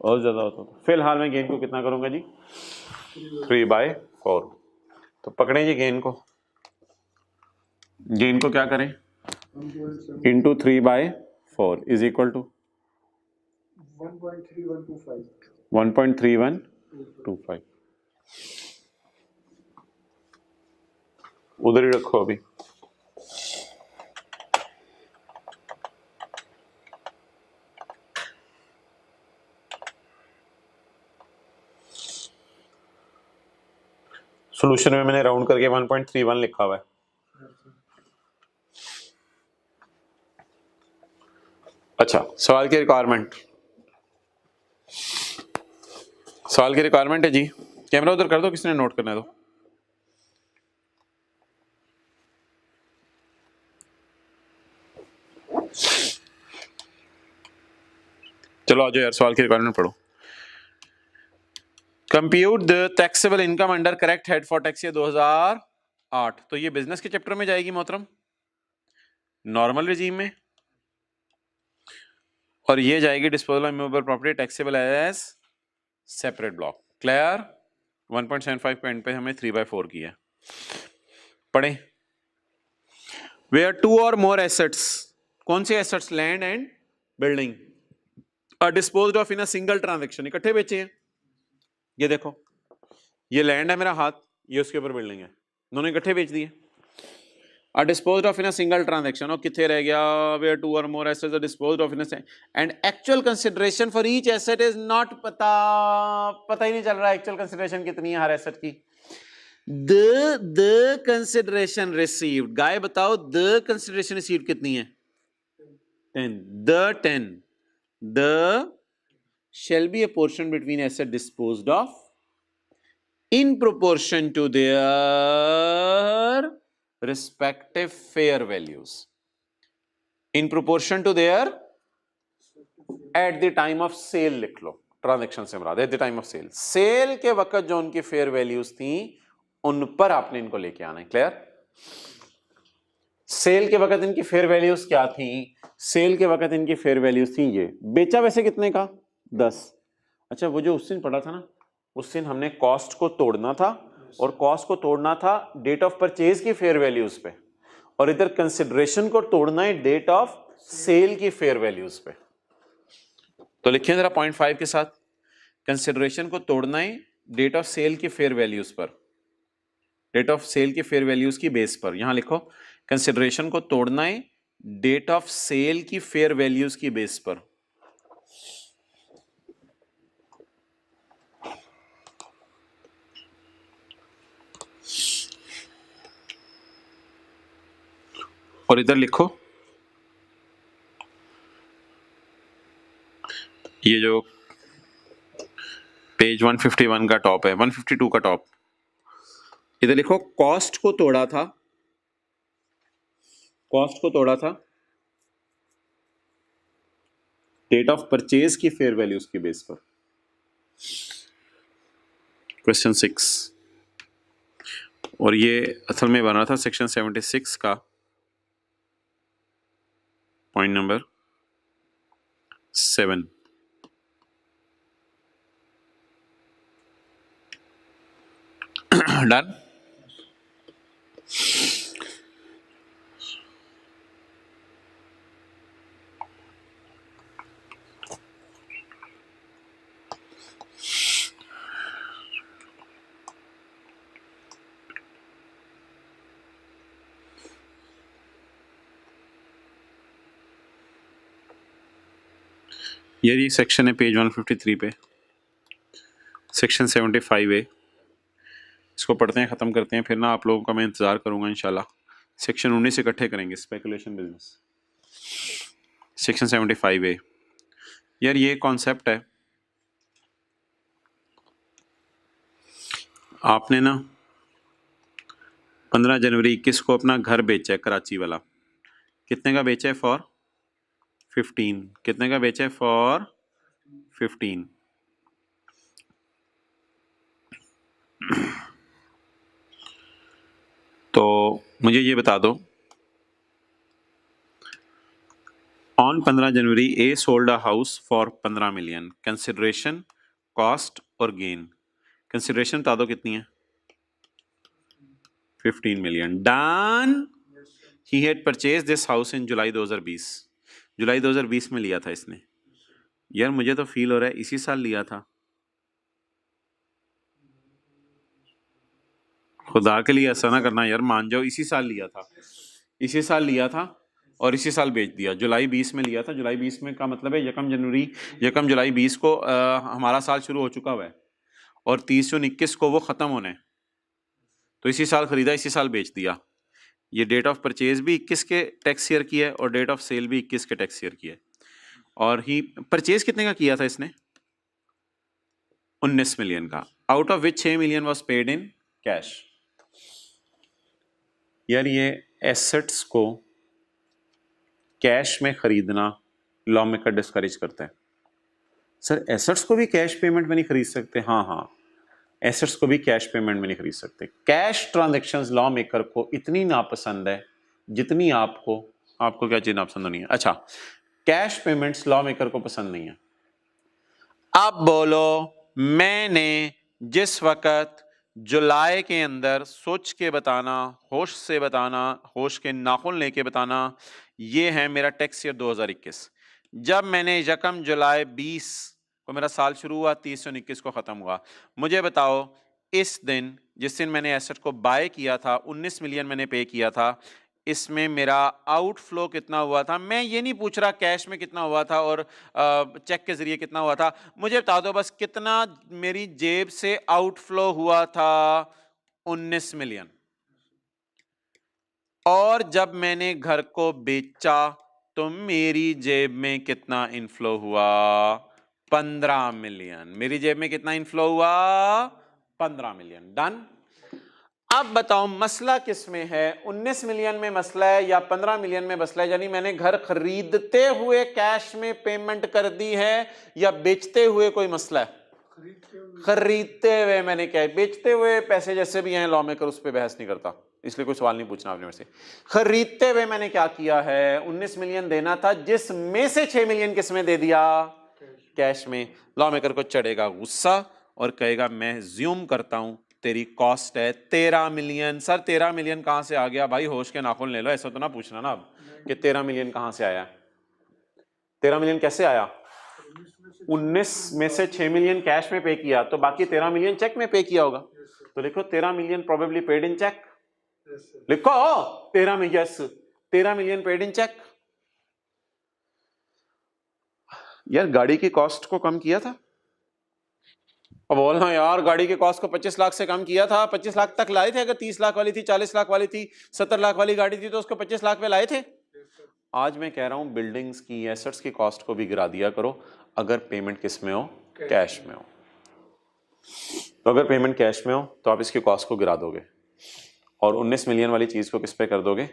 और ज्यादा होता तो। फिलहाल मैं गेन को कितना करूंगा जी, 3/4। तो पकड़ें जी गेन को, गेन को क्या करें, इंटू 3/4 इज इक्वल टू 1.3125। उधर ही रखो अभी। सॉल्यूशन में मैंने राउंड करके 1.31 लिखा हुआ है। अच्छा, सवाल की रिक्वायरमेंट, सवाल की रिक्वायरमेंट है जी, कैमरा उधर कर दो, किसने नोट करना है तो। चलो आ जाओ यार, सवाल की रिक्वायरमेंट पढ़ो। Compute the taxable income under correct head for tax year 2008। तो ये बिजनेस के चैप्टर में जाएगी मोहतरम, नॉर्मल रिजीम में, और ये जाएगी disposal of movable property taxable as separate block. Clear. 1.75 पे एंड पे हमें 3/4 की है। पढ़े, वेयर 2 और मोर एसेट्स, कौन से assets, land and building, are disposed of in a single transaction, इकट्ठे बेचे हैं। ये देखो, ये लैंड है मेरा हाथ, ये उसके ऊपर बिल्डिंग है, दोनों इकट्ठे बेच दिए। Are disposed of in a single transaction, और कितने रह गया, वेयर 2 और more assets are disposed of in a and actual consideration for each asset is not पता ही नहीं चल रहा एक्चुअल कंसिडरेशन कितनी है हर एसेट की। द कंसिडरेशन रिसीव्ड, गाय बताओ द कंसिडरेशन रिसीव्ड कितनी है, 10, the shall be a portion between asset disposed of in proportion to their respective fair values, in proportion to their at the time of sale लिख लो, transaction से मुराद at the time of sale, sale के वक्त जो उनकी fair values थी उन पर आपने इनको लेके आना है। क्लियर। सेल के वक्त इनकी फेयर वैल्यूज क्या थी, सेल के वक्त इनकी फेयर वैल्यूज थी ये, बेचा वैसे कितने का, 10। अच्छा, वो जो उस दिन पढ़ा था ना, उस दिन हमने कॉस्ट को तोड़ना था, और कॉस्ट को तोड़ना था डेट ऑफ परचेज की फेयर वैल्यूज पे, और इधर कंसिडरेशन को तोड़ना है डेट ऑफ सेल की फेयर वैल्यूज पे। तो लिखिए जरा 0.5 के साथ, कंसिडरेशन को तोड़ना है डेट ऑफ सेल की फेयर वैल्यूज पर, डेट ऑफ सेल की फेयर वैल्यूज की बेस पर। यहां लिखो, कंसिडरेशन को तोड़ना है डेट ऑफ सेल की फेयर वैल्यूज की बेस पर। और इधर लिखो, ये जो पेज 151 का टॉप है, 152 का टॉप, इधर लिखो कॉस्ट को तोड़ा था, कॉस्ट को तोड़ा था डेट ऑफ परचेज की फेयर वैल्यूज की बेस पर। क्वेश्चन 6, और ये असल में बना था सेक्शन 76 का पॉइंट नंबर 7। डन। ये सेक्शन है पेज 153 पे, सेक्शन 75A। इसको पढ़ते हैं, ख़त्म करते हैं, फिर ना आप लोगों का मैं इंतज़ार करूँगा इंशाल्लाह। सेक्शन 19 इकट्ठे करेंगे, स्पेकुलेशन बिजनेस। सेक्शन 75A यार ये कॉन्सेप्ट है, आपने ना 15 जनवरी 21 को अपना घर बेचा है कराची वाला। कितने का बेचा है? फॉर 15। कितने का बेचा है? फॉर 15। तो मुझे ये बता दो, on 15 January A sold a house for 15 million, consideration, cost और गेन। कंसिडरेशन बता दो कितनी है? 15 million. Done. He had purchase this house in July 2020। जुलाई 2020 में लिया था इसने। यार मुझे तो फील हो रहा है इसी साल लिया था। खुदा के लिए ऐसा ना करना यार, मान जाओ इसी साल लिया था, इसी साल लिया था और इसी साल बेच दिया। जुलाई 20 में लिया था। जुलाई 20 में का मतलब है 1 जुलाई 20 को हमारा साल शुरू हो चुका हुआ है और 30 जून 21 को वो ख़त्म होने है। तो इसी साल खरीदा, इसी साल बेच दिया। ये डेट ऑफ परचेज भी 21 के टैक्स ईयर की है और डेट ऑफ सेल भी 21 के टैक्स ईयर की है। और ही परचेज कितने का किया था इसने? 19 मिलियन का, out of which 6 million was paid in cash. यार ये एसेट्स को कैश में खरीदना लॉ मेकर डिस्करेज करता है। सर एसेट्स को भी कैश पेमेंट में नहीं खरीद सकते? हाँ हाँ, एसेट्स को भी कैश पेमेंट में नहीं खरीद सकते। कैश ट्रांजैक्शंस लॉ मेकर को इतनी नापसंद है जितनी आपको क्या चीज नापसंद नहीं है? अच्छा, कैश पेमेंट्स लॉ मेकर को पसंद नहीं है। अब बोलो, मैंने जिस वक्त जुलाई के अंदर सोच के बताना, होश से बताना, होश के नाखून लेके बताना, ये है मेरा टैक्स ईयर 2021। जब मैंने 1 जुलाई 20 को मेरा साल शुरू हुआ, 30 जून 21 को ख़त्म हुआ, मुझे बताओ इस दिन जिस दिन मैंने एसेट को बाय किया था 19 मिलियन मैंने पे किया था, इसमें मेरा आउटफ्लो कितना हुआ था? मैं ये नहीं पूछ रहा कैश में कितना हुआ था और चेक के जरिए कितना हुआ था, मुझे बता दो बस कितना मेरी जेब से आउटफ्लो हुआ था? 19 मिलियन। और जब मैंने घर को बेचा तो मेरी जेब में कितना इनफ्लो हुआ? 15 मिलियन। मेरी जेब में कितना इनफ्लो हुआ? 15 मिलियन। डन। अब बताओ मसला किस में है? 19 मिलियन में मसला है या 15 मिलियन में मसला है? यानी मैंने घर खरीदते हुए कैश में पेमेंट कर दी है या बेचते हुए कोई मसला है? खरीदते हुए मैंने क्या, बेचते हुए पैसे जैसे भी हैं लॉ मेकर उस पर बहस नहीं करता, इसलिए कोई सवाल नहीं पूछना आपने मेरे से। खरीदते हुए मैंने क्या किया है? 19 मिलियन देना था जिसमें से 6 मिलियन किस में दे दिया? कैश में। लॉ मेकर को चढ़ेगा गुस्सा और कहेगा मैं ज्यूम करता हूं तेरी कॉस्ट है 13 मिलियन। सर 13 मिलियन कहां से आ गया? भाई होश के नाखून ले लो, ऐसा तो ना पूछना ना अब कि 13 मिलियन कहां से आया। 13 मिलियन कैसे आया? 19 में से 6 मिलियन कैश में पे किया तो बाकी 13 मिलियन चेक में पे किया होगा। तो लिखो 13 million probably paid in cheque. लिखो 13 million, yes 13 million paid in cheque. यार गाड़ी की कॉस्ट को कम किया था? अब बोलना यार गाड़ी के कॉस्ट को 25 लाख से कम किया था, 25 लाख तक लाए थे। अगर 30 लाख वाली थी, 40 लाख वाली थी, 70 लाख वाली गाड़ी थी तो उसको 25 लाख पे लाए थे। आज मैं कह रहा हूं बिल्डिंग्स की, एसेट्स की कॉस्ट को भी गिरा दिया करो अगर पेमेंट किस में हो? कैश में हो। तो अगर पेमेंट कैश में हो तो आप इसकी कॉस्ट को गिरा दोगे और 19 मिलियन वाली चीज को किस पे कर दोगे?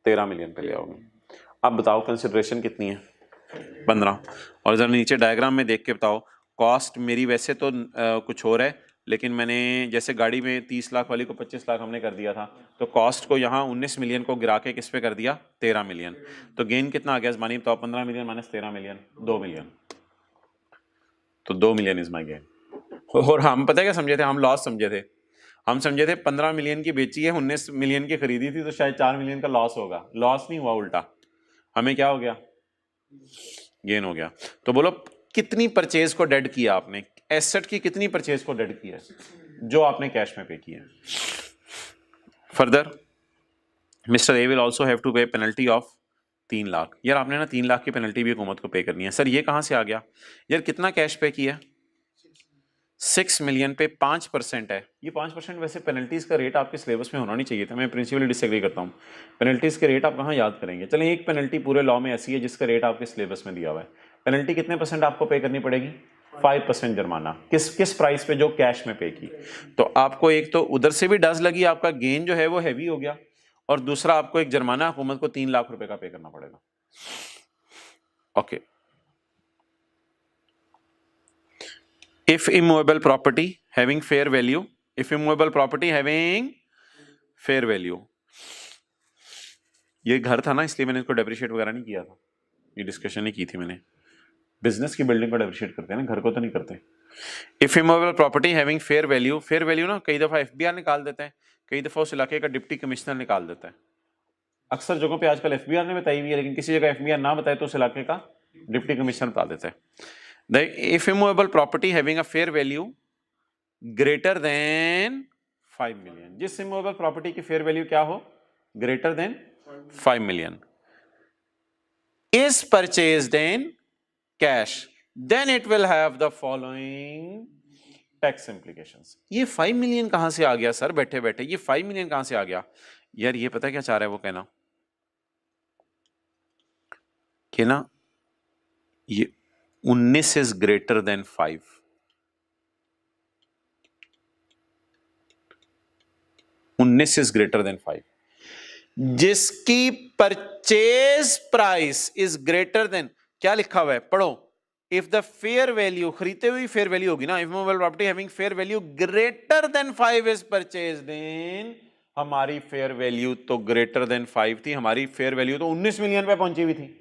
13 मिलियन पे ले आओगे। अब बताओ कंसिडरेशन कितनी है? 15। और जरा नीचे डायग्राम में देख के बताओ, कॉस्ट मेरी वैसे तो कुछ और है, लेकिन मैंने जैसे गाड़ी में 30 लाख वाली को 25 लाख हमने कर दिया था, तो कॉस्ट को यहाँ 19 मिलियन को गिरा के किस पे कर दिया? 13 मिलियन। तो गेन कितना आ गया ज़मानी बताओ? 15 मिलियन माइनस 13 मिलियन, 2 मिलियन। तो 2 मिलियन इज माई गेन। और हम पता है क्या समझे थे? हम लॉस समझे थे। हम समझे थे 15 मिलियन की बेची है, 19 मिलियन की खरीदी थी, तो शायद 4 मिलियन का लॉस होगा। लॉस नहीं हुआ, उल्टा हमें क्या हो गया? गेन हो गया। तो बोलो कितनी परचेज को डेड किया आपने? एसेट की कितनी परचेज को डेड किया जो आपने कैश में पे किया? Further mister A will also have to pay penalty of 3 lakh. यार आपने ना 3 लाख की पेनल्टी भी हुकूमत को पे करनी है। सर ये कहाँ से आ गया? यार कितना कैश पे किया? 6 मिलियन पे 5% है। ये 5% वैसे पेनल्टीज का रेट आपके सिलेबस में होना नहीं चाहिए था। मैं प्रिंसिपली डिसएग्री करता हूँ। पेनल्टीज के रेट आप कहाँ याद करेंगे? चलें, एक पेनल्टी पूरे लॉ में ऐसी है जिसका रेट आपके सिलेबस में दिया हुआ है। पेनल्टी कितने % आपको पे करनी पड़ेगी? 5% जुर्माना। किस प्राइस पे? जो कैश में पे की। तो आपको एक तो उधर से भी डज लगी, आपका गेन जो है वो हैवी हो गया, और दूसरा आपको एक जुर्माना हुकूमत को 3 लाख रुपए का पे करना पड़ेगा। Okay. If immovable property having fair value, if immovable property having fair value, ये घर था ना, इसलिए मैंने इसको डेप्रिशिएट वगैरह नहीं किया था, ये डिस्कशन नहीं की थी मैंने। बिजनेस की बिल्डिंग को डेप्रिशिएट करते हैं ना, घर को तो नहीं करते। If immovable property having fair value, fair value ना कई दफा एफबीआर निकाल देते हैं, कई दफा उस इलाके का डिप्टी कमिश्नर निकाल देता है। अक्सर जगहों पे आजकल एफबीआर ने बताई हुई है, लेकिन किसी जगह एफबीआर ना बताए तो उस इलाके का डिप्टी कमिश्नर बता देता है। The if immovable property having a fair value greater than 5 million, जिस immovable property की fair value क्या हो? Greater than 5 million is purchased in cash, then it will have the following tax implications. ये 5 million कहां से आ गया sir? बैठे बैठे ये 5 million कहां से आ गया? यार ये पता क्या चाह रहा है वो कहना कि ना ये 19 is greater than 5, 19 is greater than 5, जिसकी purchase price is greater than, क्या लिखा हुआ है पढ़ो, इफ द फेयर वैल्यू, खरीदते हुए फेयर वैल्यू होगी ना, if immovable property having fair value greater than 5 is purchased in, हमारी फेयर वैल्यू तो ग्रेटर देन 5 थी, हमारी फेयर वैल्यू तो 19 मिलियन पे पहुंची हुई थी।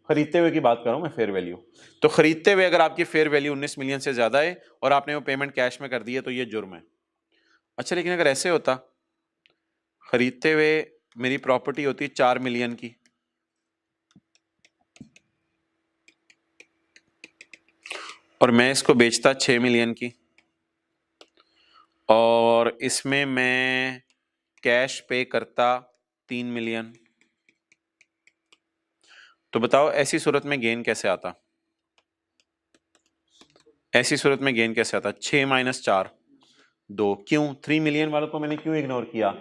खरीदते हुए की बात कर रहा हूं मैं, फेयर वैल्यू। तो खरीदते हुए अगर आपकी फेयर वैल्यू 19 मिलियन से ज्यादा है और आपने वो पेमेंट कैश में कर दी है तो ये जुर्म है। अच्छा, लेकिन अगर ऐसे होता, खरीदते हुए मेरी प्रॉपर्टी होती 4 मिलियन की, और मैं इसको बेचता 6 मिलियन की, और इसमें मैं कैश पे करता 3 मिलियन, तो बताओ ऐसी सूरत में गेन कैसे आता? ऐसी सूरत में गेन कैसे आता? 6 माइनस 4 2। क्यों 3 मिलियन वालों को मैंने क्यों इग्नोर किया?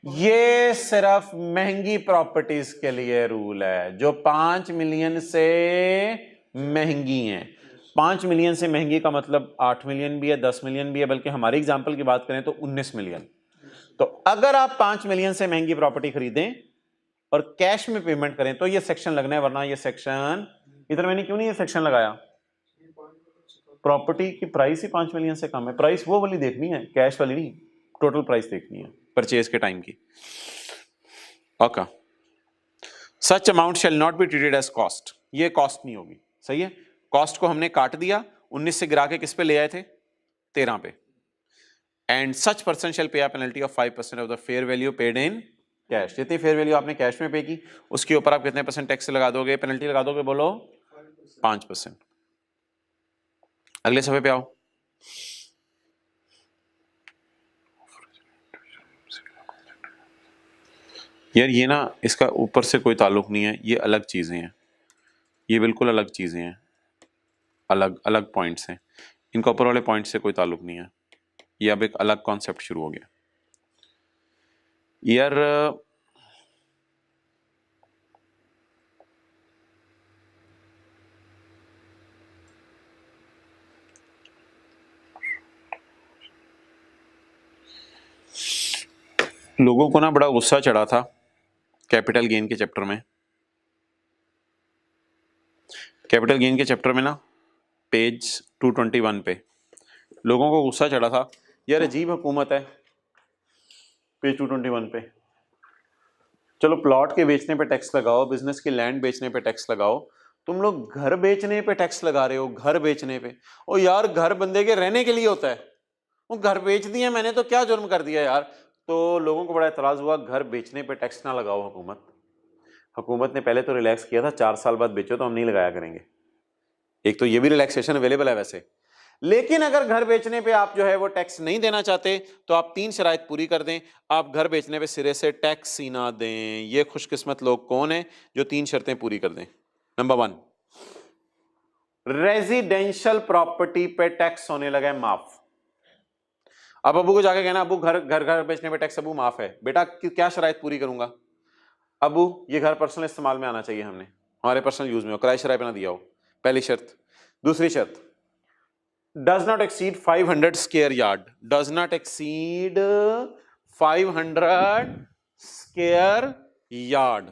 ये सिर्फ महंगी प्रॉपर्टीज के लिए रूल है, जो 5 मिलियन से महंगी हैं। 5 मिलियन से महंगी का मतलब 8 मिलियन भी है, 10 मिलियन भी है, बल्कि हमारी एग्जांपल की बात करें तो 19 मिलियन। तो अगर आप 5 मिलियन से महंगी प्रॉपर्टी खरीदें और कैश में पेमेंट करें तो ये सेक्शन लगना है, वरना ये सेक्शन, इधर मैंने क्यों नहीं ये सेक्शन लगाया? प्रॉपर्टी की प्राइस ही 5 मिलियन से कम है। प्राइस वो वाली देखनी है, कैश वाली नहीं, टोटल प्राइस देखनी है परचेज के टाइम की। Okay, such amount shall not be treated as cost, ये कॉस्ट नहीं होगी। सही है, कॉस्ट को हमने काट दिया, 19 से गिरा के किस पे ले आए थे? 13 पे। एंड सच पर्सन शैल पे a penalty of 5% of the fair value paid in cash. जितनी फेयर वैल्यू आपने कैश में पे की उसके ऊपर आप कितने % टैक्स लगा दोगे, पेनल्टी लगा दोगे? बोलो 5%। अगले सफे पे आओ। यार ये ना, इसका ऊपर से कोई ताल्लुक नहीं है, ये अलग चीजें हैं, ये बिल्कुल अलग चीजें हैं, अलग अलग पॉइंट्स हैं, इनका ऊपर वाले पॉइंट से कोई ताल्लुक नहीं है। ये अब एक अलग कॉन्सेप्ट शुरू हो गया। यार लोगों को ना बड़ा गुस्सा चढ़ा था कैपिटल गेन के चैप्टर में। कैपिटल गेन के चैप्टर में ना पेज 221 पे लोगों को गुस्सा चढ़ा था, यार अजीब हुकूमत है। पेज 221 पे, चलो प्लॉट के बेचने पे टैक्स लगाओ, बिजनेस की लैंड बेचने पे टैक्स लगाओ, तुम लोग घर बेचने पे टैक्स लगा रहे हो, घर बेचने पे। ओ यार, घर बंदे के रहने के लिए होता है, वो घर बेच दिए मैंने तो क्या जुर्म कर दिया यार। तो लोगों को बड़ा एतराज हुआ, घर बेचने पे टैक्स ना लगाओ हुकूमत। हुकूमत ने पहले तो रिलैक्स किया था, 4 साल बाद बेचो तो हम नहीं लगाया करेंगे। एक तो ये भी रिलैक्सेशन अवेलेबल है वैसे, लेकिन अगर घर बेचने पे आप जो है वो टैक्स नहीं देना चाहते तो आप 3 शराइत पूरी कर दें, आप घर बेचने पे सिरे से टैक्स ही ना दें। ये खुशकिस्मत लोग कौन है जो 3 शर्तें पूरी कर दें? नंबर 1, रेजिडेंशियल प्रॉपर्टी पे टैक्स होने लगा है माफ। अब अबू को जाके कहना अबू घर घर घर बेचने पे टैक्स अबू माफ है। बेटा क्या शराइत पूरी करूंगा? अबू ये घर पर्सनल इस्तेमाल में आना चाहिए, हमारे पर्सनल यूज में हो, किराए शराय पे ना दिया हो, पहली शर्त। दूसरी शर्त, does not exceed 500 square yard, does not exceed 500 square yard.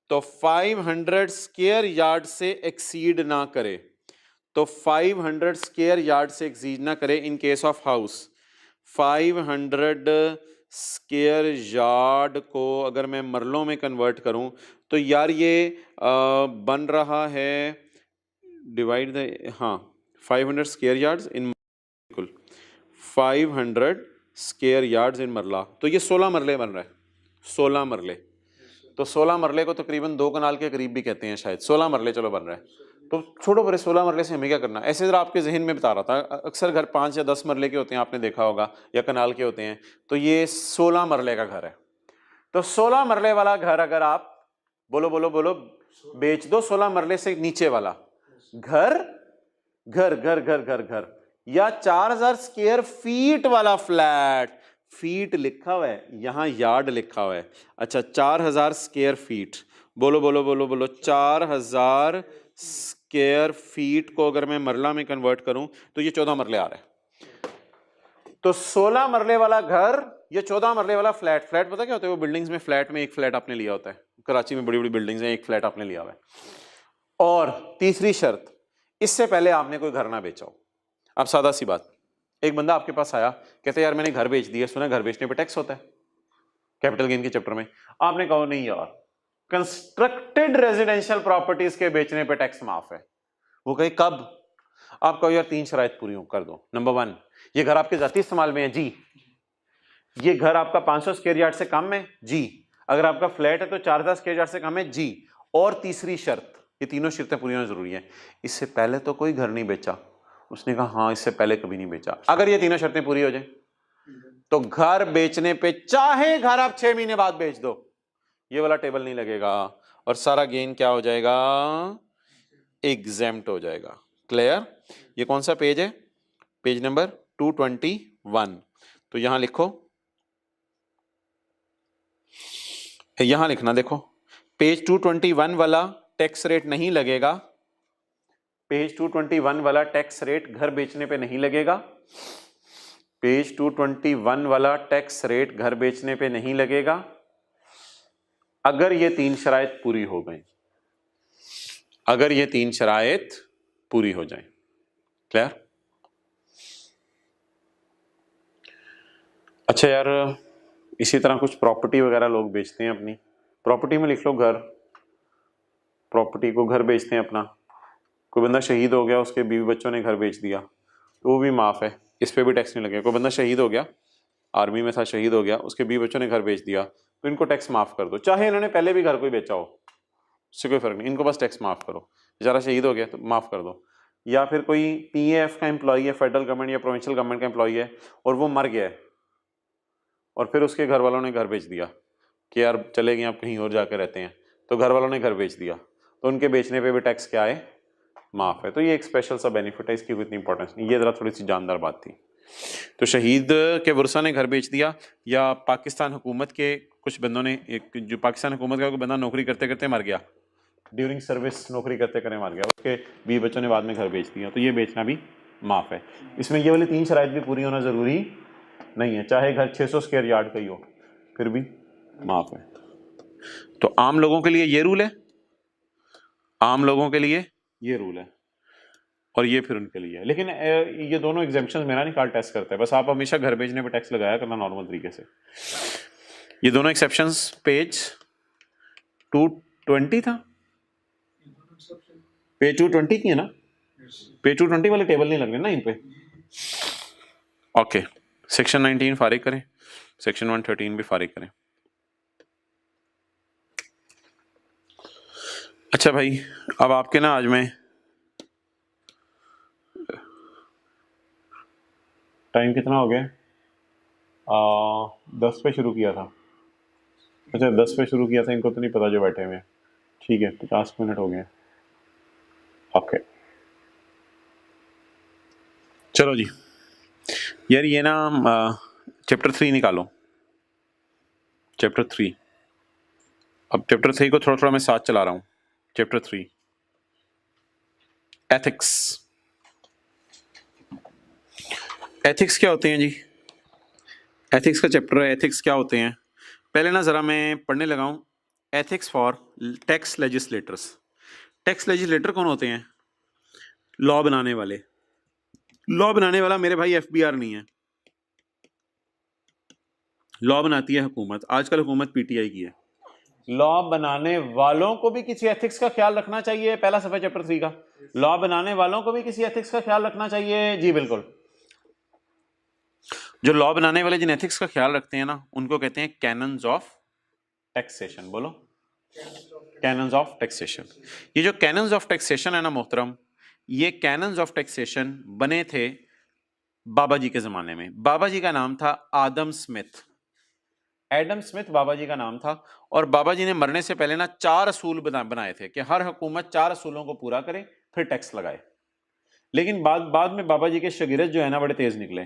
तो 500 स्क्वायर यार्ड से एक्सीड ना करे, तो 500 स्क्वायर यार्ड से एक्सीड ना करे in case of house. 500 square yard को अगर मैं मरलों में कन्वर्ट करूं तो यार ये बन रहा है, डिवाइड द, हाँ 500 स्क्वायर यार्ड्स इन, बिल्कुल 500 स्क्वायर यार्ड्स इन मरला, तो ये 16 मरले बन रहा है, 16 मरले। तो 16 मरले को तकरीबन 2 कनाल के करीब भी कहते हैं शायद, 16 मरले चलो बन रहा है। तो छोड़ो परे 16 मरले से हमें क्या करना, ऐसे जरा आपके जहन में बता रहा था, अक्सर घर 5 या 10 मरले के होते हैं, आपने देखा होगा, या कनाल के होते हैं। तो ये 16 मरले का घर है। तो 16 मरले वाला घर अगर आप बोलो बोलो बोलो बेच दो, 16 मरले से नीचे वाला घर, घर घर घर घर घर, या 4000 स्क्वायर फीट वाला फ्लैट, फीट लिखा हुआ है यहां, यार्ड लिखा हुआ है, अच्छा 4000 स्क्वायर फीट, बोलो बोलो बोलो बोलो 4000 स्क्वायर फीट को अगर मैं मरला में कन्वर्ट करूं तो ये 14 मरले आ रहा है। तो 16 मरले वाला घर, ये 14 मरले वाला फ्लैट, फ्लैट पता क्या होता है? वो बिल्डिंग्स में फ्लैट में एक फ्लैट आपने लिया होता है, कराची में बड़ी बड़ी बिल्डिंग्स हैं, एक फ्लैट आपने लिया हुआ है। और तीसरी शर्त, इससे पहले आपने कोई घर ना बेचा हो। अब सादा सी बात, एक बंदा आपके पास आया, कहते यार मैंने घर बेच दिया, सुना घर बेचने पे टैक्स होता है कैपिटल गेन के चैप्टर में। आपने कहा नहीं यार, कंस्ट्रक्टेड रेजिडेंशियल प्रॉपर्टीज के बेचने पे टैक्स माफ है। वो कहे कब? आप कहो यार 3 शराइत पूरी कर दो। नंबर 1, ये घर आपके जाती इस्तेमाल में है जी, ये घर आपका 500 स्क्वायर यार्ड से कम है जी, अगर आपका फ्लैट है तो 4000 स्क्वायर यार्ड से कम है जी, और तीसरी शर्त, ये तीनों शर्तें पूरी होना जरूरी है, इससे पहले तो कोई घर नहीं बेचा। उसने कहा हाँ इससे पहले कभी नहीं बेचा। अगर ये तीनों शर्तें पूरी हो जाए तो घर बेचने पे चाहे घर आप 6 महीने बाद बेच दो, ये वाला टेबल नहीं लगेगा और सारा गेन क्या हो जाएगा? एग्जेम्प्ट हो जाएगा। क्लियर? ये कौन सा पेज है? Page number 221। तो यहां लिखो, यहां लिखना, देखो पेज 221 वाला टैक्स रेट नहीं लगेगा, पेज 221 वाला टैक्स रेट घर बेचने पे नहीं लगेगा, पेज 221 वाला टैक्स रेट घर बेचने पे नहीं लगेगा अगर ये 3 शराइत पूरी हो गई, अगर ये 3 शराइत पूरी हो जाए। क्लियर? अच्छा यार, इसी तरह कुछ प्रॉपर्टी वगैरह लोग बेचते हैं अपनी, प्रॉपर्टी में लिख लो घर, प्रॉपर्टी को घर बेचते हैं अपना। कोई बंदा शहीद हो गया, उसके बीवी बच्चों ने घर बेच दिया तो वो भी माफ है, इस पे भी टैक्स नहीं लगेगा। कोई बंदा शहीद हो गया, आर्मी में था, शहीद हो गया, उसके बीवी बच्चों ने घर बेच दिया तो इनको टैक्स माफ कर दो, चाहे इन्होंने पहले भी घर कोई बेचा हो, उससे कोई फर्क नहीं, इनको बस टैक्स माफ करो। बेचारा शहीद हो गया तो माफ कर दो। या फिर कोई पीएफ का एम्प्लॉई है, फेडरल गवर्नमेंट या प्रोविंशियल गवर्नमेंट का एम्प्लॉई है और वो मर गया है और फिर उसके घर वालों ने घर बेच दिया कि यार चले गए आप कहीं और जाकर रहते हैं, तो घर वालों ने घर बेच दिया तो उनके बेचने पे भी टैक्स क्या है? माफ है। तो ये एक स्पेशल सा बेनिफिट है, इसकी कोई इतनी इंपॉर्टेंस नहीं, ये जरा थोड़ी सी जानदार बात थी। तो शहीद के वर्षा ने घर बेच दिया, या पाकिस्तान हुकूमत के कुछ बंदों ने, एक जो पाकिस्तान हुकूमत का कोई बंदा नौकरी करते करते मर गया, ड्यूरिंग सर्विस नौकरी करते करते मर गया, उसके बीवी बच्चों ने बाद में घर बेच दिया, तो ये बेचना भी माफ है। इसमें ये वाली 3 शराइत भी पूरी होना जरूरी नहीं है, चाहे घर 600 स्क्वायर यार्ड का ही हो फिर भी माफ है। तो आम लोगों के लिए ये रूल है, आम लोगों के लिए ये रूल है और ये फिर उनके लिए है। लेकिन ये दोनों एग्जेम्पशंस मेरा नहीं, कार्ड टेस्ट करता है, बस आप हमेशा घर बेचने पे टैक्स लगाया करना नॉर्मल तरीके से। ये दोनों एक्सेप्शंस पेज 220 था, पेज 220 की है ना, पेज 220 वाले टेबल नहीं लग रहे ना इन पे। ओके, सेक्शन 19 फारिग करें, सेक्शन 113 भी फारिग करें। अच्छा भाई, अब आपके ना आज मैं टाइम कितना हो गया? 10 पे शुरू किया था। अच्छा 10 पे शुरू किया था, इनको तो नहीं पता जो बैठे हुए हैं। ठीक है 50 मिनट हो गए। ओके चलो जी यार, ये ना चैप्टर 3 निकालो। चैप्टर 3, अब चैप्टर 3 को थोड़ा थोड़ा मैं साथ चला रहा हूँ। Chapter 3 ethics. एथिक्स क्या होते हैं जी? एथिक्स का चैप्टर है, एथिक्स क्या होते हैं। पहले ना ज़रा मैं पढ़ने लगा हूँ। Ethics for tax legislators. Tax legislator कौन होते हैं? लॉ बनाने वाले। लॉ बनाने वाला मेरे भाई एफबीआर नहीं है, लॉ बनाती है हुकूमत। आजकल हुकूमत पीटीआई की है। लॉ बनाने वालों को भी किसी एथिक्स का ख्याल रखना चाहिए। पहला सफा चैप्टर 3 का, लॉ बनाने वालों को भी किसी एथिक्स का ख्याल रखना चाहिए। जी बिल्कुल। जो लॉ बनाने वाले जिन एथिक्स का ख्याल रखते हैं ना, उनको कहते हैं कैनन्स ऑफ टैक्सेशन। बोलो, कैनन्स ऑफ टैक्सेशन। ये जो कैनन्स ऑफ टैक्सेशन है ना मोहतरम, ये कैनन्स ऑफ टैक्सेशन बने थे बाबा जी के जमाने में। बाबा जी का नाम था आदम स्मिथ। एडम स्मिथ बाबा जी का नाम था। और बाबा जी ने मरने से पहले ना 4 असूल बनाए थे कि हर हुकूमत 4 असूलों को पूरा करे फिर टैक्स लगाए। लेकिन बाद में बाबा जी के शागिर्द जो है ना बड़े तेज निकले,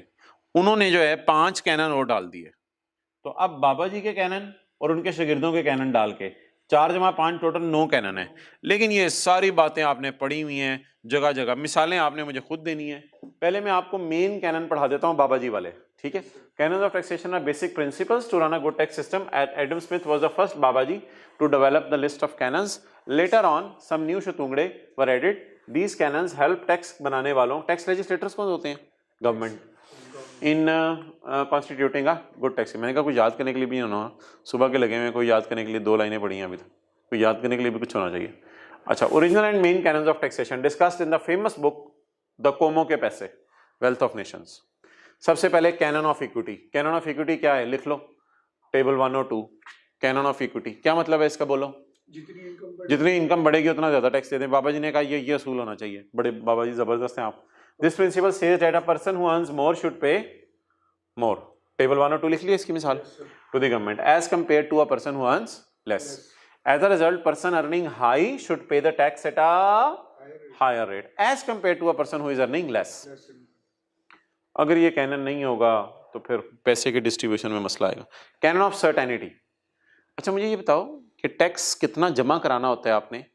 उन्होंने जो है 5 कैनन और डाल दिए। तो अब बाबा जी के कैनन और उनके शागिर्दों के कैनन डाल के 4 जमा 5 टोटल 9 कैनन है। लेकिन ये सारी बातें आपने पढ़ी हुई हैं जगह जगह, मिसालें आपने मुझे खुद देनी है। पहले मैं आपको मेन कैनन पढ़ा देता हूं बाबा जी वाले, ठीक है। Canon of taxation are basic principles to run a good tax system. Adam Smith was the first बाबा जी to develop the list of canons. Later on some new शतुंगड़े were added. These canons help tax बनाने वालों, tax legislators कौन होते हैं? Government, in constituting a good tax. मैंने कहा कोई याद करने के लिए भी नहीं होना, सुबह के लगे हुए कोई याद करने के लिए 2 लाइनें पढ़ी हैं अभी तक, कोई याद करने के लिए भी कुछ होना चाहिए। अच्छा, original and main canons of taxation discussed in the famous book the कोमो के पैसे, वेल्थ ऑफ नेशंस। सबसे पहले canon of equity. Canon of equity क्या है? लिख लो, टेबल 1 और 2। कैनन ऑफ इक्विटी क्या मतलब है इसका? बोलो। जितनी इनकम बढ़ेगी उतना ज्यादा टैक्स देते हैं। बाबा जी ने कहा ये असूल होना चाहिए। बड़े बाबा जी जबरदस्त हैं आप। This principle says that a person who earns more should pay more. Table 1 और 2 लिख लिया इसकी मिसाल। To the government as compare to a person who earns less. As a result person earning high should pay the tax at a higher rate as compare to a person who is earning less. अगर ये cannon नहीं होगा तो फिर पैसे के distribution में मसला आएगा। Canon of certainty. अच्छा मुझे ये बताओ कि टैक्स कितना जमा कराना होता है आपने,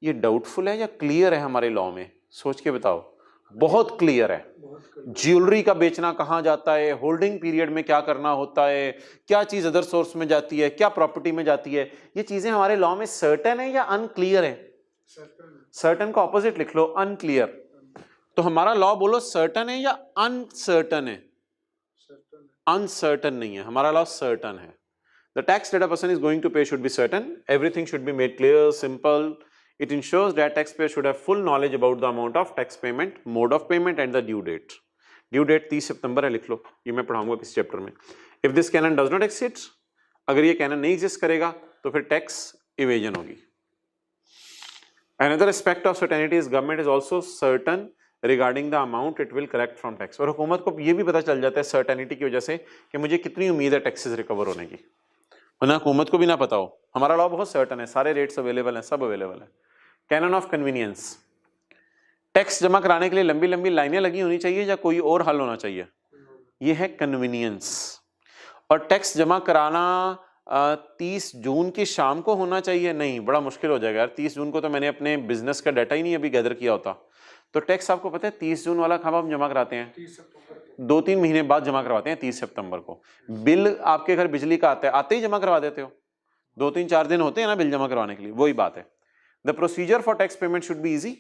ये डाउटफुल है या क्लियर है हमारे लॉ में? सोच के बताओ। बहुत क्लियर है। ज्वेलरी का बेचना कहाँ जाता है, होल्डिंग पीरियड में क्या करना होता है, क्या चीज अदर सोर्स में जाती है, क्या प्रॉपर्टी में जाती है, ये चीजें हमारे लॉ में सर्टेन है या अनक्लियर है? सर्टेन का ऑपोजिट लिख लो, अनक्लियर। तो हमारा लॉ बोलो सर्टन है या अनसर्टन है? अनसर्टन नहीं है, हमारा लॉ सर्टन है। The tax that a person is going to pay should be certain. Everything should be made clear, simple. It ensures that taxpayer should have full knowledge about the amount of tax payment, mode of payment and the due date. Due date 30 सितंबर है, लिख लो, ये मैं पढ़ाऊंगा किस chapter में। If this canon does not exist, अगर ये canon नहीं exist करेगा तो फिर tax evasion होगी। Another aspect of certainty is government is also certain regarding the amount it will collect from tax। और हुकूमत को ये भी पता चल जाता है certainty की वजह से कि मुझे कितनी उम्मीद है टैक्सेस रिकवर होने की, वरना हुकूमत को भी ना पता हो। हमारा लॉ बहुत सर्टन है, सारे रेट्स अवेलेबल हैं, सब अवेलेबल है। Canon of convenience. टैक्स जमा कराने के लिए लंबी लंबी लाइनें लगी होनी चाहिए या कोई और हल होना चाहिए? ये है कन्वीनियंस। और टैक्स जमा कराना 30 जून की शाम को होना चाहिए? नहीं, बड़ा मुश्किल हो जाएगा यार। 30 जून को तो मैंने अपने बिजनेस का डाटा ही नहीं अभी गैदर किया होता। तो टैक्स आपको पता है 30 जून वाला कब आप जमा कराते हैं? 2-3 महीने बाद जमा करवाते हैं, 30 सितंबर को। बिल आपके घर बिजली का आता है, आते ही जमा करवा देते हो। 2-3-4 दिन होते हैं ना बिल जमा करवाने के लिए, वही बात है। The procedure for tax payment should be easy,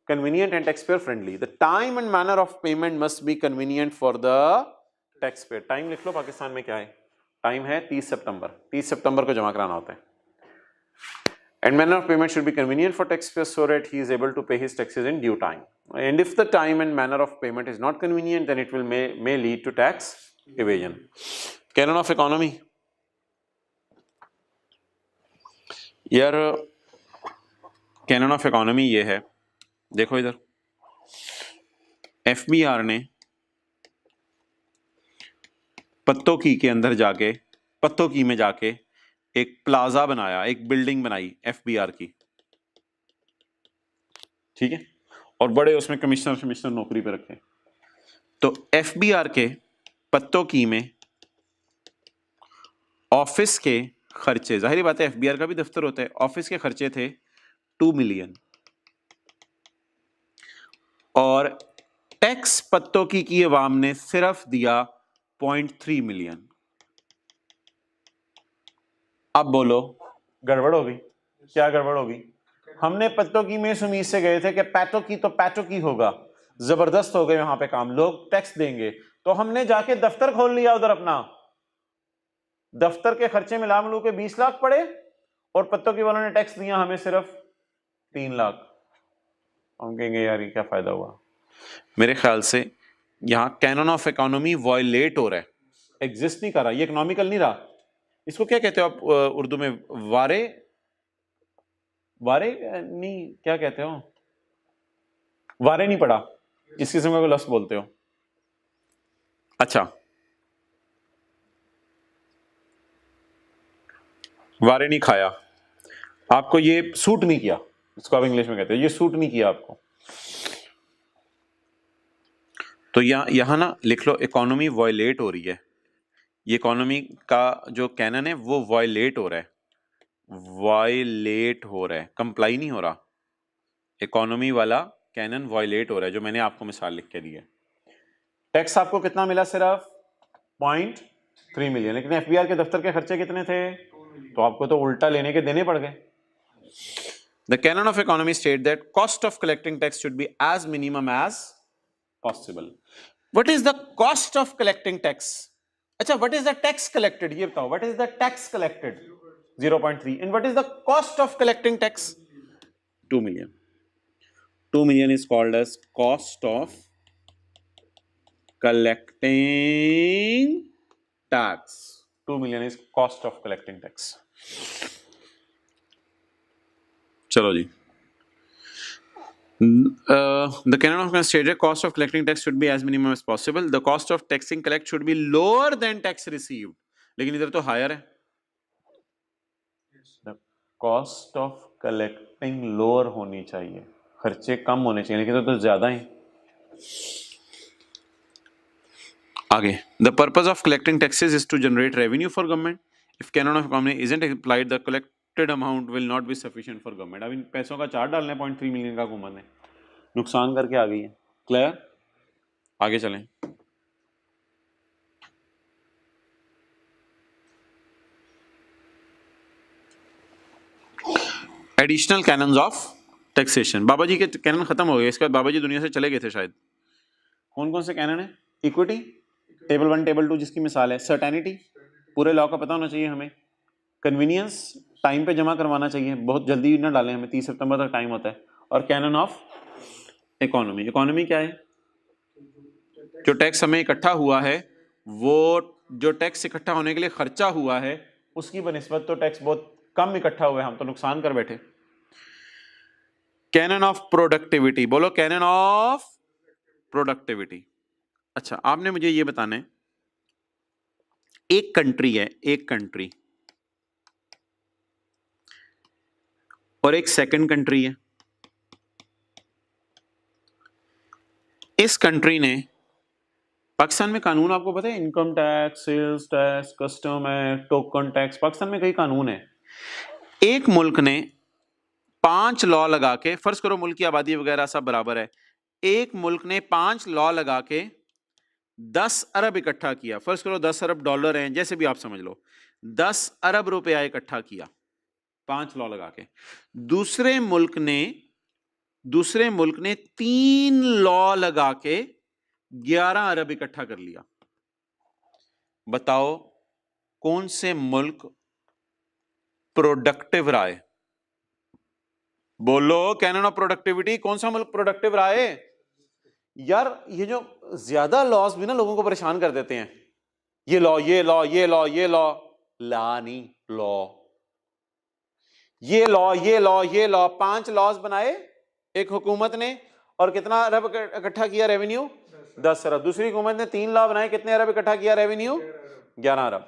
convenient and taxpayer friendly. The time and manner of payment must be convenient for the taxpayer. Time लिख लो, पाकिस्तान में क्या है? टाइम है 30 सितंबर। 30 सितंबर को जमा कराना होता है। And manner of payment should be convenient for taxpayer so that he is able to pay his taxes in due time. And if the time and manner of payment is not convenient, then it will may lead to tax evasion. Canon of economy. यार canon of economy ये है, देखो इधर, FBR ने पत्तों की के अंदर जाके, पत्तों की में जाके एक प्लाजा बनाया, एक बिल्डिंग बनाई एफबीआर की, ठीक है, और बड़े उसमें कमिश्नर नौकरी पे रखे। तो एफबीआर के पत्तों की में ऑफिस के खर्चे, जाहिर बात है एफबीआर का भी दफ्तर होता है, ऑफिस के खर्चे थे 2 मिलियन और टैक्स पत्तों की अवाम ने सिर्फ दिया 0.3 मिलियन। अब बोलो गड़बड़ होगी, क्या गड़बड़ होगी? हमने पत्तों की में इस उम्मीद से गए थे कि पैटो की तो पैटो की होगा, जबरदस्त हो गए वहां पे काम, लोग टैक्स देंगे, तो हमने जाके दफ्तर खोल लिया उधर अपना, दफ्तर के खर्चे मिला मिलू के 20 लाख पड़े और पत्तों की वालों ने टैक्स दिया हमें सिर्फ 3 लाख। हम कहेंगे यार ये क्या फायदा हुआ? मेरे ख्याल से यहाँ कैनन ऑफ इकोनॉमी वायलेट हो रहा है, एग्जिस्ट नहीं कर रहा, ये इकोनॉमिकल नहीं रहा। इसको क्या कहते हो आप उर्दू में? वारे वारे नहीं, क्या कहते हो? वारे नहीं पड़ा, इस किस्म का लफ्ज बोलते हो। अच्छा, वारे नहीं खाया, आपको ये सूट नहीं किया, इसको आप इंग्लिश में कहते हो ये सूट नहीं किया आपको। तो यहां ना लिख लो इकोनॉमी वायलेट हो रही है, ये इकोनॉमी का जो कैनन है वो वायलेट हो रहा है, वायलेट हो रहा है, कंप्लाई नहीं हो रहा। इकोनॉमी वाला कैनन वायलेट हो रहा है, जो मैंने आपको मिसाल लिख के दी है। टैक्स आपको कितना मिला? सिर्फ 0.3 मिलियन, लेकिन एफबीआर के दफ्तर के खर्चे कितने थे? तो आपको तो उल्टा लेने के देने पड़ गए। The canon of economy state that cost of collecting tax should be as minimum as possible. What is the cost of collecting tax? अच्छा, what is the tax collected? ये बताओ, what is the tax collected? 0.3. And what is the cost of collecting tax? 2 million. 2 million is called as cost of collecting tax. 2 million is cost of collecting tax. चलो जी, the canon of stated cost of collecting tax should be as minimum as possible. The cost of taxing collect should be lower than tax received. लेकिन इधर तो higher है। The cost of collecting lower होनी चाहिए, खर्चे कम होने चाहिए, लेकिन तो ज्यादा ही। आगे, the purpose of collecting taxes is to generate revenue for government. If canon of economy isn't applied, the collected amount will not be sufficient for government. अब इन पैसों का चार्ट डालना है 0.3 मिलियन का हुकूमत ने, नुकसान करके आ गई है। क्लियर? आगे चलें। Additional canons of taxation. बाबा जी के कैनन खत्म हो गए, इसके बाद बाबा जी दुनिया से चले गए थे शायद। कौन कौन से कैनन है? इक्विटी, टेबल 1 टेबल 2 जिसकी मिसाल है, सर्टेनिटी, पूरे लॉ का पता होना चाहिए हमें, कन्वीनियंस, टाइम पे जमा करवाना चाहिए, बहुत जल्दी ना डालें, हमें 30 सितंबर तक टाइम होता है, और कैनन ऑफ इकोनॉमी। इकोनॉमी क्या है? जो टैक्स हमें इकट्ठा हुआ है, वो जो टैक्स इकट्ठा होने के लिए खर्चा हुआ है उसकी बनिस्बत तो टैक्स बहुत कम इकट्ठा हुआ है, हम तो नुकसान कर बैठे। कैनन ऑफ प्रोडक्टिविटी, बोलो कैनन ऑफ प्रोडक्टिविटी। अच्छा, आपने मुझे ये बताना है, एक कंट्री है, एक कंट्री और एक सेकंड कंट्री है। इस कंट्री ने, पाकिस्तान में कानून आपको पता है, income tax, sales tax, custom act, token tax, Pakistan में कई कानून है। एक मुल्क ने 5 लॉ लगा के, फर्ज करो मुल्क की आबादी वगैरह सब बराबर है, एक मुल्क ने 5 लॉ लगा के 10 अरब इकट्ठा किया, फर्ज करो 10 अरब डॉलर हैं, जैसे भी आप समझ लो, 10 अरब रुपया इकट्ठा किया 5 लॉ लगा के। दूसरे मुल्क ने 3 लॉ लगा के 11 अरब इकट्ठा कर लिया। बताओ कौन से मुल्क प्रोडक्टिव रहा है? बोलो कैनन ऑफ प्रोडक्टिविटी, कौन सा मुल्क प्रोडक्टिव रहा है? यार ये जो ज्यादा लॉस भी ना लोगों को परेशान कर देते हैं, ये लॉ, ये लॉ, ये लॉ, ये लॉ, ला नहीं लॉ, ये लॉ, ये लॉ, ये लॉ, 5 लॉज बनाए एक हुकूमत ने, और कितना अरब इकट्ठा किया रेवेन्यू? 10 अरब। दूसरी हुकूमत ने 3 लॉ बनाए, कितने अरब इकट्ठा किया revenue? 11 Arab.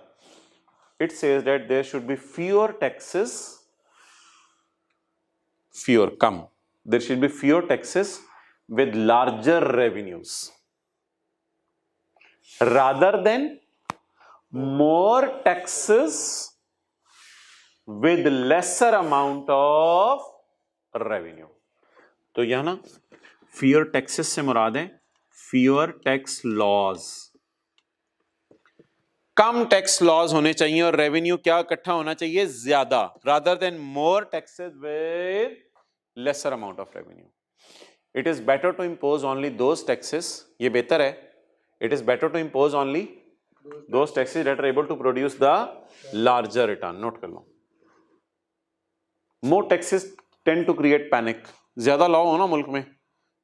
It says that there should be fewer taxes, there should be fewer taxes with larger revenues rather than more taxes with lesser amount of revenue. तो यहां ना fewer taxes से मुराद है fewer tax laws, कम tax laws होने चाहिए और revenue क्या इकट्ठा होना चाहिए ज्यादा, rather than more taxes with lesser amount of revenue. It is better to impose only those taxes, ये बेहतर है, it is better to impose only those taxes that are able to produce the larger return. Note कर लो. More taxes tend to create panic. ज्यादा law हो ना मुल्क में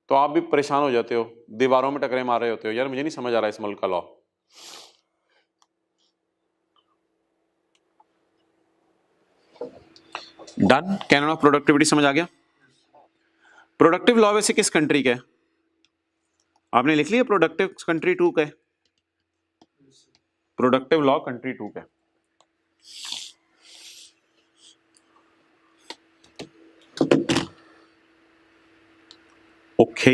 तो आप भी परेशान हो जाते हो, दीवारों में टकरे मार रहे होते हो, यार मुझे नहीं समझ आ रहा इस मुल्क का law. Done. Canon of productivity समझ आ गया. प्रोडक्टिव लॉ वैसे किस कंट्री का है आपने लिख लिया? प्रोडक्टिव कंट्री 2 का है. प्रोडक्टिव लॉ कंट्री 2 का है. ओके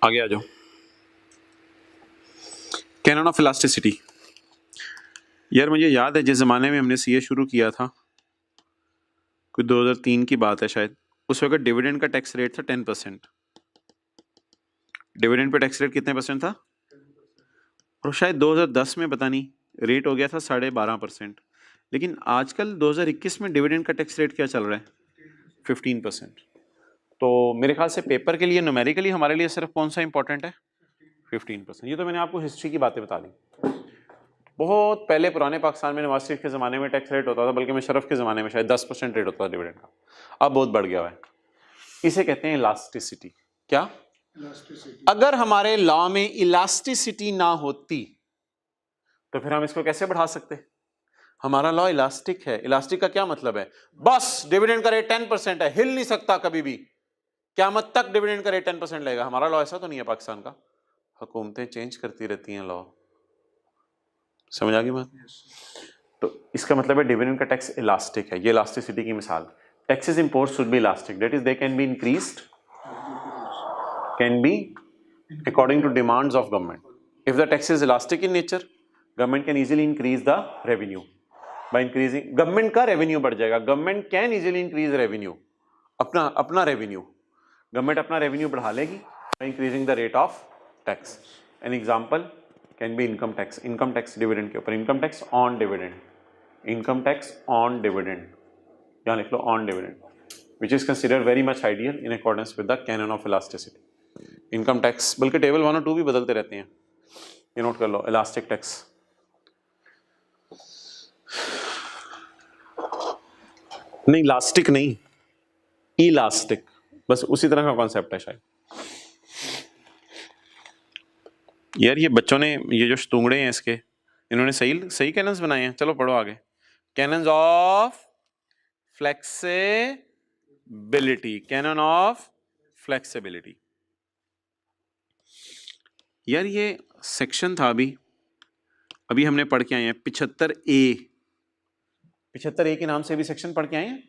आगे आ जाओ. Canon of elasticity. यार मुझे याद है जिस जमाने में हमने सीए शुरू किया था, कोई 2003 की बात है शायद, उस वक्त डिविडेंड का टैक्स रेट था 10%. डिविडेंड पे टैक्स रेट कितने परसेंट था? और शायद 2010 में पता नहीं रेट हो गया था 12.5%. लेकिन आजकल 2021 में डिविडेंड का टैक्स रेट क्या चल रहा है? 15%. तो मेरे ख्याल से पेपर के लिए न्यूमेरिकली हमारे लिए सिर्फ कौन सा इंपॉर्टेंट है? 15%. ये तो मैंने आपको हिस्ट्री की बातें बता दी. बहुत पहले पुराने पाकिस्तान में नवाज शरीफ के ज़माने में टैक्स रेट होता था, बल्कि मुशर्रफ के ज़माने में शायद 10% रेट होता था डिविडेंड का. अब बहुत बढ़ गया हुआ है. इसे कहते हैं इलास्टिसिटी. क्या? अगर हमारे लॉ में इलास्टिसिटी ना होती तो फिर हम इसको कैसे बढ़ा सकते? हमारा लॉ इलास्टिक है. इलास्टिक का क्या मतलब है? बस डिविडेंड का रेट 10% है, हिल नहीं सकता कभी भी, क़यामत तक डिविडेंड का रेट 10% लेगा. हमारा लॉ ऐसा तो नहीं है पाकिस्तान का. हुकूमतें चेंज करती रहती हैं लॉ. समझ आ गई बात? तो इसका मतलब है डिविडेंड का टैक्स इलास्टिक है. ये इलास्टिसिटी की मिसाल. Taxes imports should be elastic, that is they can be increased, can be according to demands of government. If the tax is elastic in nature, government can easily increase the revenue. By increasing, government का revenue बढ़ जाएगा. Government can easily increase revenue, अपना revenue government अपना revenue बढ़ा लेगी by increasing the rate of tax. An example can be income tax. Income tax dividend के ऊपर, income tax on dividend, income tax on dividend, यहाँ लिख लो on dividend, which is considered very much ideal in accordance with the canon of elasticity. Income tax, बल्कि table 1 और 2 भी बदलते रहते हैं, ये नोट कर लो. इलास्टिक टैक्स, नहीं इलास्टिक नहीं, इलास्टिक, बस उसी तरह का कॉन्सेप्ट है शायद. यार ये बच्चों ने ये जो शतूंगड़े हैं इसके, इन्होंने सही कैनन्स बनाए हैं. चलो पढ़ो आगे. Cannons of flexibility, canon of flexibility. यार ये सेक्शन था अभी हमने पढ़ के आए हैं 75A. 75A के नाम से भी सेक्शन पढ़ के आए हैं.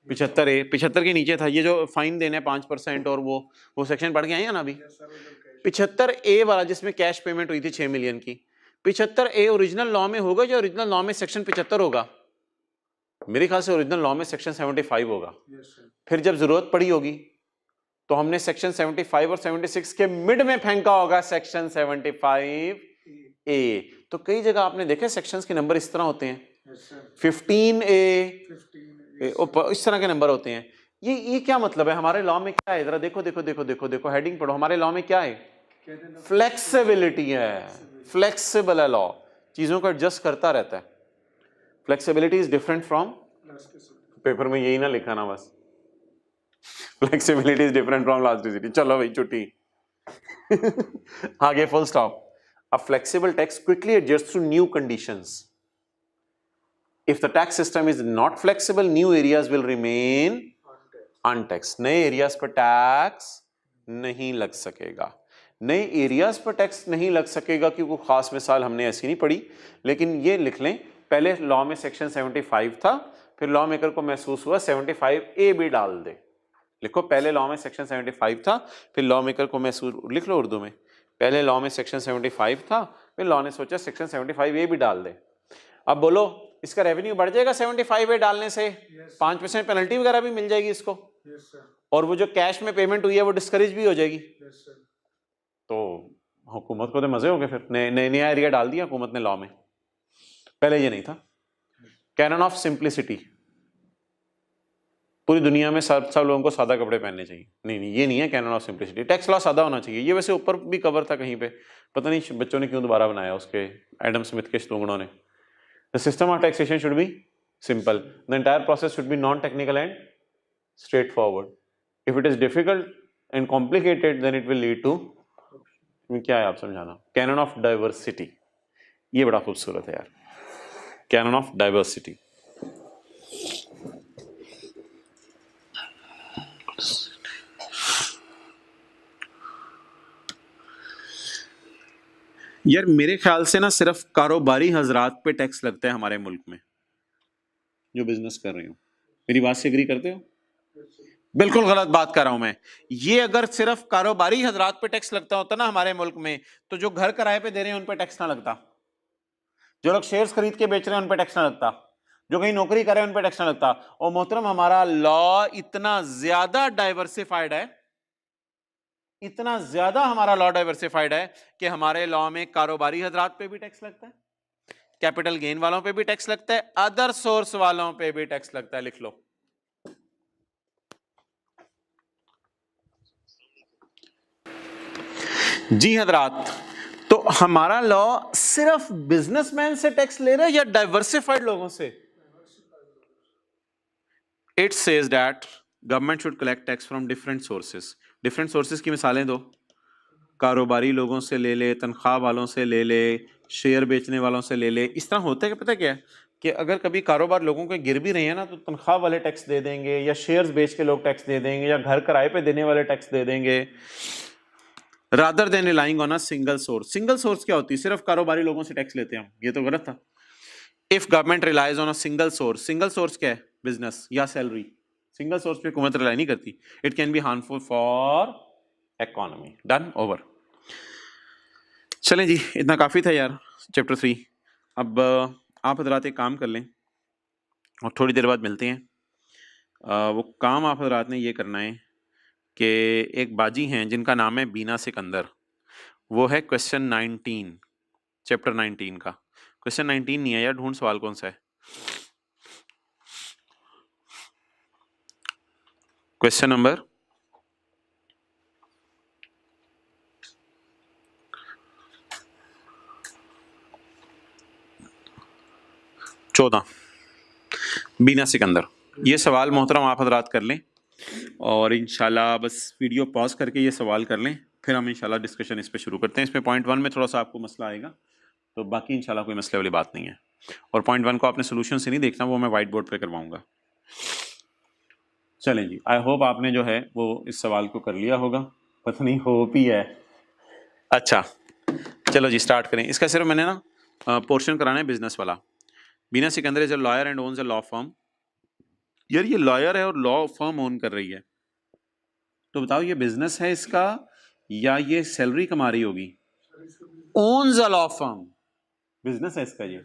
75A, 75 के नीचे था ये जो फाइन देने 5% और वो सेक्शन पढ़ के आए हैं ना अभी. 75A वाला जिसमें कैश पेमेंट हुई थी 6 मिलियन की. 75A ओरिजिनल लॉ में होगा या ओरिजिनल लॉ में सेक्शन 75 होगा? मेरे ख्याल से ओरिजिनल लॉ में सेक्शन 75 होगा. फिर जब जरूरत पड़ी होगी तो हमने सेक्शन 75 और 76 के मिड में फेंका होगा सेक्शन 75A. तो कई जगह आपने देखे सेक्शंस के नंबर इस तरह होते हैं, 15A, इस तरह के नंबर होते हैं. ये क्या मतलब है? हमारे लॉ में क्या है? जरा देखो देखो देखो देखो देखो, हेडिंग पढ़ो. हमारे लॉ में क्या है? फ्लेक्सिबिलिटी है. फ्लेक्सिबल है लॉ, चीजों को एडजस्ट करता रहता है. Flexibility is different from, paper में यही ना लिखा ना बस, flexibility is different from elasticity. चलो भाई छुट्टी. आगे full stop. A flexible tax quickly adjusts to new conditions. If the tax system is not flexible, new areas will remain untaxed. नए एरियाज पर टैक्स नहीं लग सकेगा. नए एरियाज पर टैक्स नहीं लग सकेगा क्योंकि खास मिसाल हमने ऐसी नहीं पढ़ी, लेकिन ये लिख लें, पहले लॉ में सेक्शन 75 था, फिर लॉ मेकर को महसूस हुआ 75A भी डाल दे. लिखो, पहले लॉ में सेक्शन 75 था, फिर लॉ मेकर को महसूस, लिख लो उर्दू में, पहले लॉ में सेक्शन 75 था, फिर लॉ ने सोचा सेक्शन 75A भी डाल दे. अब बोलो, इसका रेवेन्यू बढ़ जाएगा 75A डालने से? 5% पेनल्टी वगैरह भी मिल जाएगी इसको. और वो जो कैश में पेमेंट हुई है वो डिस्करेज भी हो जाएगी. तो हुकूमत को तो मजे हो गए, फिर नया एरिया डाल दिया हुकूमत ने लॉ में. पहले ये नहीं था. कैनन ऑफ सिंप्लिसिटी, पूरी दुनिया में सब लोगों को सादा कपड़े पहनने चाहिए. नहीं, ये नहीं है canon of simplicity. Tax law सादा होना चाहिए. ये वैसे ऊपर भी कवर था कहीं पे, पता नहीं बच्चों ने क्यों दोबारा बनाया उसके, एडम स्मिथ के स्तुगड़ों ने. The system of taxation should be simple. The entire process should be non technical and straight forward. If it is difficult and complicated then it will lead to, क्या है आप समझाना, कैनन ऑफ डाइवर्सिटी. ये बड़ा खूबसूरत है यार, canon of diversity. यार मेरे ख्याल से ना सिर्फ कारोबारी हजरात पे टैक्स लगता है हमारे मुल्क में, जो बिजनेस कर रहे हो. मेरी बात से एग्री करते हो? बिल्कुल गलत बात कर रहा हूं मैं. ये अगर सिर्फ कारोबारी हजरात पे टैक्स लगता होता ना हमारे मुल्क में, तो जो घर किराए पे दे रहे हैं उन पे टैक्स ना लगता, जो लोग शेयर्स खरीद के बेच रहे हैं उन पे टैक्स ना लगता, जो कहीं नौकरी कर रहे हैं उन पे टैक्स ना लगता. और मोहतरम, हमारा लॉ इतना ज्यादा डाइवर्सिफाइड है, इतना ज्यादा हमारा लॉ डाइवर्सिफाइड है कि हमारे लॉ में कारोबारी हजरात पे भी टैक्स लगता है, कैपिटल गेन वालों पे भी टैक्स लगता है, अदर सोर्स वालों पे भी टैक्स लगता है. लिख लो. जी हजरात, तो हमारा लॉ सिर्फ बिजनेसमैन से टैक्स ले रहा है या डाइवर्सिफाइड लोगों से? It says that government should collect tax from different sources. Different sources की मिसालें दो. कारोबारी लोगों से ले ले, तनख्वाह वालों से ले ले, शेयर बेचने वालों से ले ले. इस तरह होता है कि पता क्या है कि अगर कभी कारोबार लोगों के गिर भी रहे हैं ना, तो तनख्वाह वाले टैक्स दे देंगे, या शेयर्स बेच के लोग टैक्स दे देंगे, या घर किराए पे देने वाले टैक्स दे देंगे, rather than relying on a single source. Single source क्या होती है? सिर्फ कारोबारी लोगों से टैक्स लेते हैं हम, ये तो गलत था. If government relies on a single source, single source क्या है? बिजनेस या सैलरी. सिंगल सोर्स पे हुकूमत रिलाई नहीं करती. It can be harmful for economy. Done, over. चलें जी, इतना काफ़ी था यार चैप्टर 3. अब आप हजरात एक काम कर लें और थोड़ी देर बाद मिलते हैं. वो काम आप हजरात ने ये करना है कि एक बाजी हैं जिनका नाम है बीना सिकंदर. वो है क्वेश्चन 19, चैप्टर 19 का. क्वेश्चन 19 नहीं है यार, ढूंढ सवाल कौन सा है. क्वेश्चन नंबर 14, बीना सिकंदर. ये सवाल मोहतरम आप हजरात कर लें और इंशाल्लाह बस वीडियो पॉज करके ये सवाल कर लें, फिर हम इंशाल्लाह डिस्कशन इस पे शुरू करते हैं. इसमें पॉइंट 1 में थोड़ा सा आपको मसला आएगा, तो बाकी इंशाल्लाह कोई मसले वाली बात नहीं है. और पॉइंट 1 को आपने सोल्यूशन से नहीं देखना, वो मैं वाइट बोर्ड पे करवाऊंगा. चलें जी, आई होप आपने जो है वो इस सवाल को कर लिया होगा. पता नहीं होप ही है. अच्छा चलो जी स्टार्ट करें. इसका सिर्फ मैंने ना पोर्शन कराना है बिजनेस वाला. Bina Sikandar is a lawyer and owns a law firm. यार ये लॉयर है और लॉ फर्म ओन कर रही है, तो बताओ ये बिजनेस है इसका या ये सैलरी कमा रही होगी? Owns a law firm, business है इसका ये.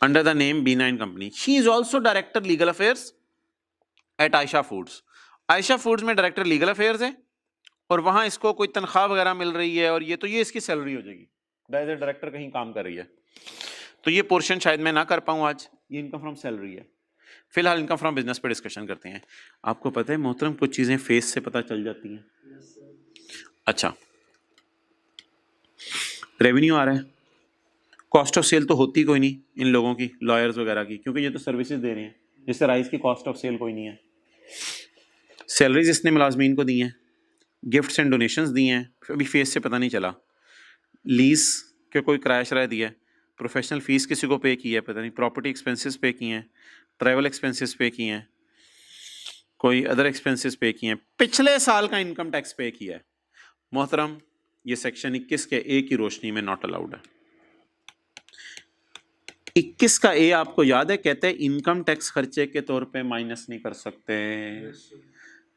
Under the name Beena and company. She is also director legal affairs at Ayesha foods. Ayesha foods में डायरेक्टर लीगल अफेयर्स है और वहां इसको कोई तनख्वाह वगैरह मिल रही है, और ये तो ये इसकी सैलरी हो जाएगी. डायरेक्टर कहीं काम कर रही है, तो ये पोर्शन शायद मैं ना कर पाऊं आज. ये इनकम फ्रॉम सैलरी है. फिलहाल इनकम फ्रॉम बिजनेस पे डिस्कशन करते हैं. आपको पता है मोहतरम, कुछ चीजें फेस से पता चल जाती हैं. अच्छा, रेवेन्यू आ रहा है. कॉस्ट ऑफ सेल तो होती कोई नहीं इन लोगों की, लॉयर्स वगैरह की, क्योंकि ये तो सर्विसेज दे रहे हैं, जिससे राइस की कॉस्ट ऑफ सेल कोई नहीं है. सैलरीज इसने मुलाजमीन को दी हैं, गिफ्ट्स एंड डोनेशंस दी हैं, अभी फेस से पता नहीं चला. लीज के कोई किराया शराया दिया है, प्रोफेशनल फीस किसी को पे की है, पता नहीं, प्रॉपर्टी एक्सपेंसेस पे किए हैं, ट्रैवल एक्सपेंसेस पे किए हैं, कोई अदर एक्सपेंसेस पे किए हैं, पिछले साल का इनकम टैक्स पे किया है, मोहतरम ये सेक्शन 21 के ए की रोशनी में नॉट अलाउड है। 21 का ए आपको याद है, कहते हैं इनकम टैक्स खर्चे के तौर पे माइनस नहीं कर सकते।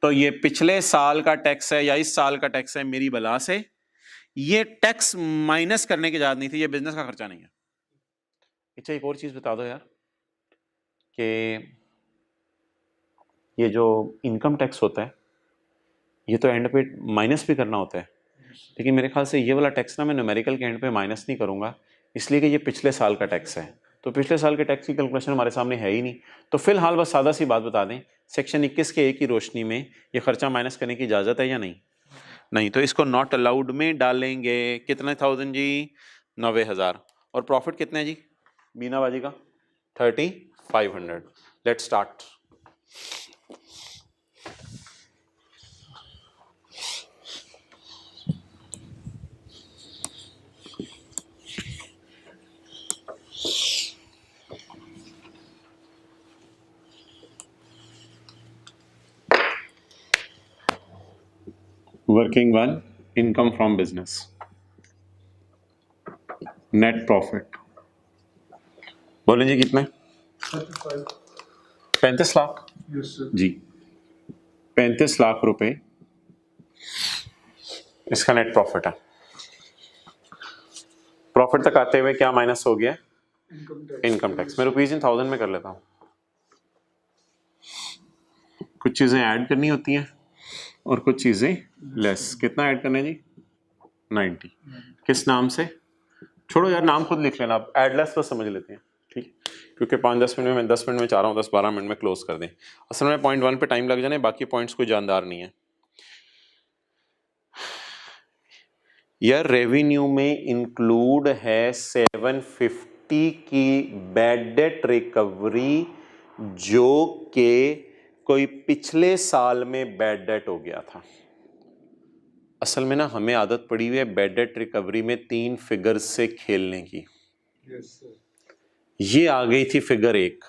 तो ये पिछले साल का टैक्स है या इस साल का टैक्स है, मेरी बला से ये टैक्स माइनस करने की इजाजत नहीं थी, ये बिजनेस का खर्चा नहीं है। अच्छा एक और चीज बता दो यार कि ये जो इनकम टैक्स होता है ये तो एंड पे माइनस भी करना होता है, लेकिन मेरे ख्याल से ये वाला टैक्स ना मैं न्यूमेरिकल के एंड पे माइनस नहीं करूंगा, इसलिए कि ये पिछले साल का टैक्स है। तो पिछले साल के टैक्स की कैलकुलेशन हमारे सामने है ही नहीं, तो फिलहाल बस सादा सी बात बता दें, सेक्शन 21 के ए की रोशनी में ये खर्चा माइनस करने की इजाजत है या नहीं? नहीं। तो इसको नॉट अलाउड में डालेंगे। कितने थाउजेंड जी? 90,000। और प्रॉफिट कितने हैं जी बीनाबाजी का? 3500। Let's start. Working one, income from business, net profit बोलें जी कितने? 35 लाख जी, 35 लाख रुपए इसका नेट प्रॉफिट है। प्रॉफिट तक आते हुए क्या माइनस हो गया? Income tax. मैं रुपीज इन थाउजेंड में कर लेता हूं, कुछ चीजें ऐड करनी होती हैं और कुछ चीजें लेस। कितना ऐड करना है जी? 90। किस नाम से? छोड़ो यार नाम खुद लिख लेना, आप एड लेस तो समझ लेते हैं, ठीक, क्योंकि 5-10 मिनट में 10 मिनट में चाह रहा हूँ 10-12 मिनट में क्लोज कर दें। असल में पॉइंट 1 पे टाइम लग जाने, बाकी पॉइंट्स कोई जानदार नहीं है। यार रेवेन्यू में इंक्लूड है 750 की बैड डेट रिकवरी, जो कि कोई पिछले साल में बैड डेट हो गया था। असल में ना हमें आदत पड़ी हुई है बैड डेट रिकवरी में 3 फिगर्स से खेलने की। ये आ गई थी फिगर 1।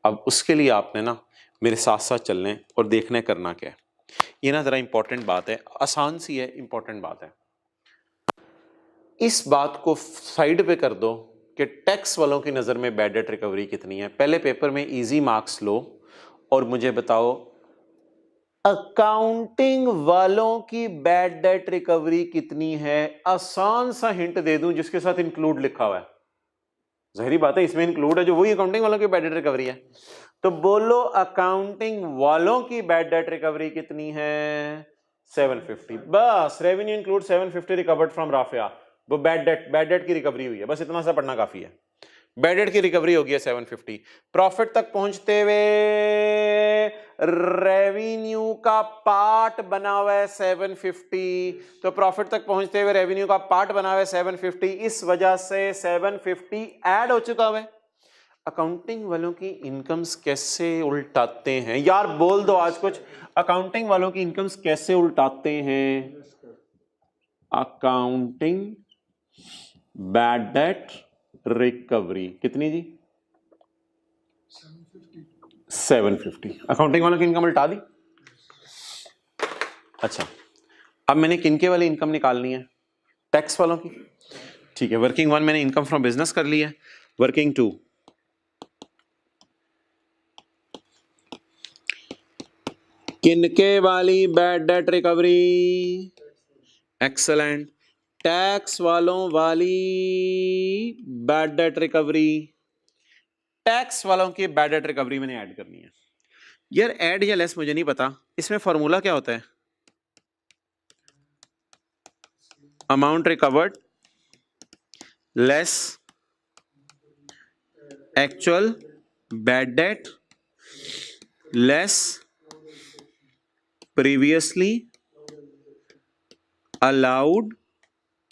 अब उसके लिए आपने ना मेरे साथ साथ चलने और देखने करना क्या है। ये ना जरा इंपॉर्टेंट बात है, आसान सी है, इंपॉर्टेंट बात है। इस बात को साइड पे कर दो कि टैक्स वालों की नजर में बैड डेट रिकवरी कितनी है। पहले पेपर में इजी मार्क्स लो और मुझे बताओ अकाउंटिंग वालों की बैड डेट रिकवरी कितनी है। आसान सा हिंट दे दूं जिसके साथ इंक्लूड लिखा हुआ है, जहरी बात है इसमें इंक्लूड है जो वही अकाउंटिंग वालों की बैड डेट रिकवरी है। तो बोलो अकाउंटिंग वालों की बैड डेट रिकवरी कितनी है? 750। बस revenue include 750 recovered from Rafia, वो बैड डेट की रिकवरी हुई है, बस इतना सा पढ़ना काफी है। बैड डेट की रिकवरी होगी है 750। प्रॉफिट तक पहुंचते हुए रेवेन्यू का पार्ट बना हुआ है 750, तो प्रॉफिट तक पहुंचते हुए रेवेन्यू का पार्ट बना हुआ है 750, इस वजह से 750 ऐड हो चुका है। अकाउंटिंग वालों की इनकम्स कैसे उल्टाते हैं यार? बोल दो आज कुछ। अकाउंटिंग वालों की इनकम्स कैसे उल्टाते हैं? अकाउंटिंग बैड डेट रिकवरी कितनी जी? 750। अकाउंटिंग वालों की इनकम उल्टा दी। अच्छा अब मैंने किनके वाली इनकम निकालनी है? टैक्स वालों की। ठीक है, वर्किंग 1 मैंने इनकम फ्रॉम बिजनेस कर ली है। वर्किंग 2 किनके वाली bad debt recovery? Excellent, tax वालों वाली बैड डेट रिकवरी। टैक्स वालों की बैड डेट रिकवरी मैंने ऐड करनी है। यार ऐड या लेस मुझे नहीं पता, इसमें फॉर्मूला क्या होता है? Amount recovered less actual bad debt less previously allowed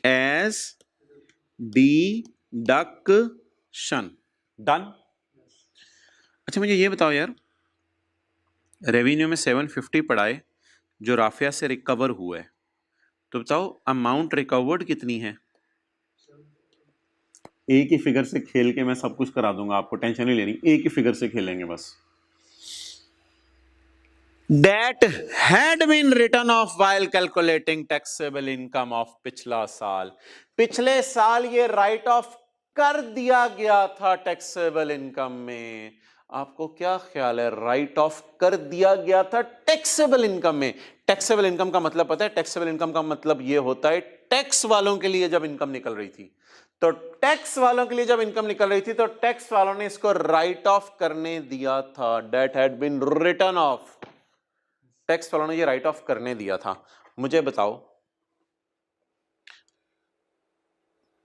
as deduction। Done. अच्छा मुझे ये बताओ यार, रेवेन्यू में 750 पड़ा है जो राफिया से रिकवर हुआ है, तो बताओ अमाउंट रिकवर्ड कितनी है? एक ही फिगर से खेल के मैं सब कुछ करा दूंगा, आपको टेंशन नहीं लेनी, एक ही फिगर से खेलेंगे बस। That had been written off while calculating taxable income of पिछला साल, पिछले साल ये राइट ऑफ कर दिया गया था टैक्सेबल इनकम में। आपको क्या ख्याल है, राइट ऑफ कर दिया गया था टैक्सेबल इनकम में। टैक्सेबल इनकम का मतलब पता है, टैक्सेबल इनकम का मतलब ये होता है टैक्स वालों के लिए जब इनकम निकल रही थी, तो टैक्स वालों के लिए जब इनकम निकल रही थी तो टैक्स वालों ने इसको राइट ऑफ करने दिया था। That had been written off, tax वालों ने ये राइट ऑफ करने दिया था। मुझे बताओ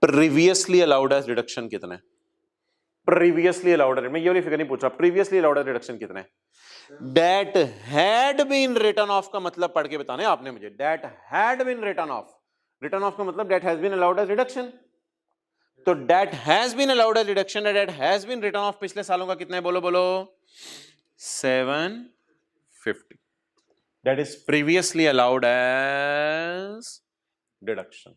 प्रीवियसली अलाउड एज डिडक्शन कितने? प्रीवियसली अलाउड, मैं ये वाली फिगर नहीं पूछ रहा, प्रीवियसली अलाउड एज डिडक्शन कितने? That had been written off का मतलब पढ़ के बताने आपने मुझे। That had been written off, written off का मतलब that has been allowed as deduction. तो that has been allowed as deduction, that has been written off पिछले सालों का कितना है? बोलो बोलो 750। That is previously allowed as deduction।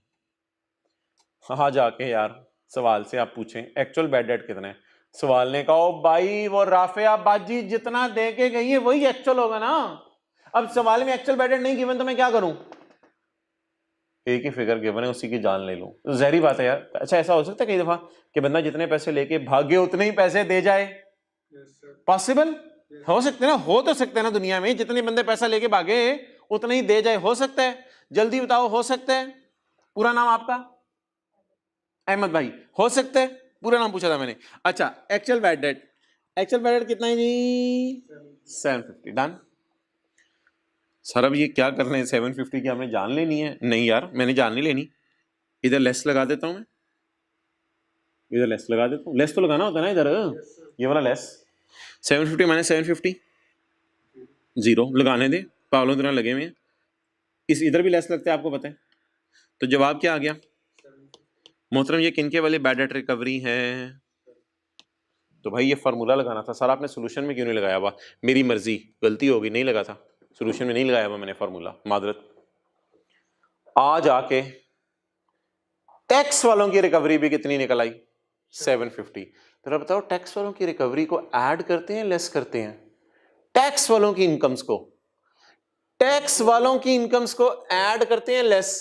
हाँ जाके यार सवाल से आप पूछें एक्चुअल बैड डेट कितना है, सवाल ने कहा भाई वो राफिया बाजी जितना दे के गई है वही एक्चुअल होगा ना। अब सवाल में एक्चुअल बैड डेट नहीं गिवन तो मैं क्या करूं? एक ही फिगर गिवन है उसी की जान ले लूं, तो जहरी बात है यार। अच्छा ऐसा हो सकता है कई दफा कि बंदा जितने पैसे लेके भागे उतने ही पैसे दे जाए? पॉसिबल हो सकते ना, हो तो सकते हैं ना, दुनिया में जितने बंदे पैसा लेके भागे उतना ही दे जाए, हो सकता है। जल्दी बताओ हो सकता है? पूरा नाम आपका? अहमद भाई। हो सकता है, पूरा नाम पूछा था मैंने। अच्छा actual bad debt, actual bad debt कितना है जी? 750। डन। सर अब ये क्या कर रहे हैं 750 की हमने जान लेनी है? नहीं यार मैंने जान नहीं लेनी, इधर लेस लगा देता हूं मैं, इधर लेस लगा देता हूं। लेस तो लगाना होता है ना इधर, ये वाला लेस। 750 माइनस 750 जीरो, लगाने दे, पागलों तरह लगे हुए हैं। इस इधर भी लेस लगता है आपको पता है। तो जवाब क्या आ गया मोहतरम? ये किनके वाले बैड डेट रिकवरी है? तो भाई ये फार्मूला लगाना था सर, आपने सोल्यूशन में क्यों नहीं लगाया हुआ? मेरी मर्जी, गलती होगी, नहीं लगा था सोल्यूशन में, नहीं लगाया हुआ मैंने फार्मूला, मादरत। आज आके टैक्स वालों की रिकवरी भी कितनी निकल आई? 750। तो बताओ टैक्स वालों की रिकवरी को ऐड करते हैं लेस करते हैं? टैक्स वालों की इनकम्स को, टैक्स वालों की इनकम्स को ऐड करते हैं लेस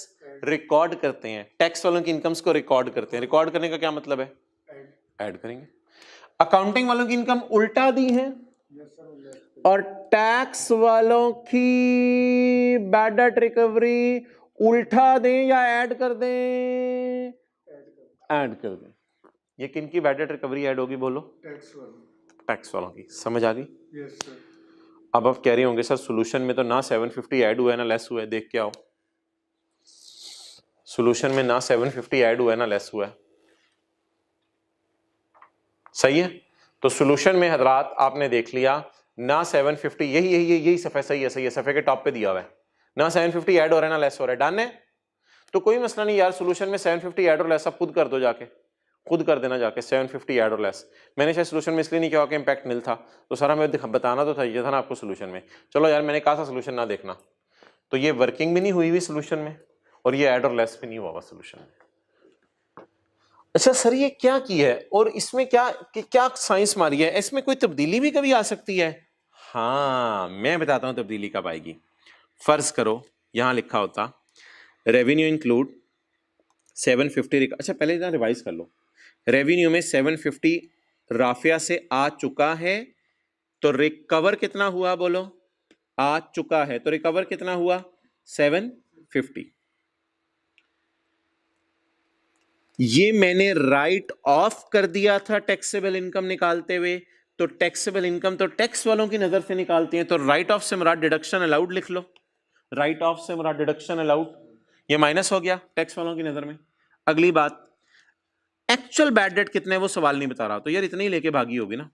रिकॉर्ड करते हैं? टैक्स वालों की इनकम्स को रिकॉर्ड करते हैं। रिकॉर्ड करने का क्या मतलब है? ऐड करेंगे। अकाउंटिंग वालों की इनकम उल्टा दी है और टैक्स वालों की बैड डेट रिकवरी उल्टा दें या ऐड कर दें? ऐड कर दें। ये किन की बैड डेट रिकवरी ऐड होगी बोलो? टैक्स वालों की। समझ आ गई? Yes sir. अब आप कह रहे होंगे सर सोल्यूशन में तो ना 750 ऐड हुआ है ना लेस हुआ है, देख के आओ। सोल्यूशन में ना 750 ऐड हुआ है ना लेस हुआ है, सही है। तो सोल्यूशन में हजरात आपने देख लिया ना 750, यही सफे सही है, सही है, सफे के टॉप पे दिया हुआ है ना 750 ऐड हो रहा है ना लेस हो रहा है। डन है, तो कोई मसला नहीं यार, सोल्यूशन में 750 ऐड और लेस आप खुद कर दो, जाके खुद कर देना जाके 750 ऐड और लेस। मैंने शायद सोल्यूशन में इसलिए नहीं किया कि इम्पैक्ट नील था, तो सारा मैं बताना तो था, ये था ना आपको सोल्यूशन में। चलो यार मैंने कहा था सोल्यूशन ना देखना, तो ये वर्किंग भी नहीं हुई सोल्यूशन में और ये ऐड और लेस भी नहीं हुआ सोल्यूशन में। अच्छा सर ये क्या की है और इसमें क्या साइंस मारी है, इसमें कोई तब्दीली भी कभी आ सकती है? हाँ मैं बताता हूं तब्दीली कब आएगी। फर्ज करो यहां लिखा होता रेवेन्यू इंक्लूड 750, अच्छा पहले इतना रिवाइज कर लो। रेवेन्यू में 750 राफिया से आ चुका है, तो रिकवर कितना हुआ बोलो? आ चुका है तो रिकवर कितना हुआ? 750। ये मैंने राइट ऑफ कर दिया था टैक्सेबल इनकम निकालते हुए, तो टैक्सेबल इनकम तो टैक्स वालों की नजर से निकालती है, तो राइट ऑफ से मुराद डिडक्शन अलाउड लिख लो। राइट ऑफ से मुराद डिडक्शन अलाउड, ये माइनस हो गया टैक्स वालों की नजर में। अगली बात, एक्चुअल बैड डेट कितने वो सवाल नहीं बता रहा, तो यार इतने ही लेके भागी होगी ना,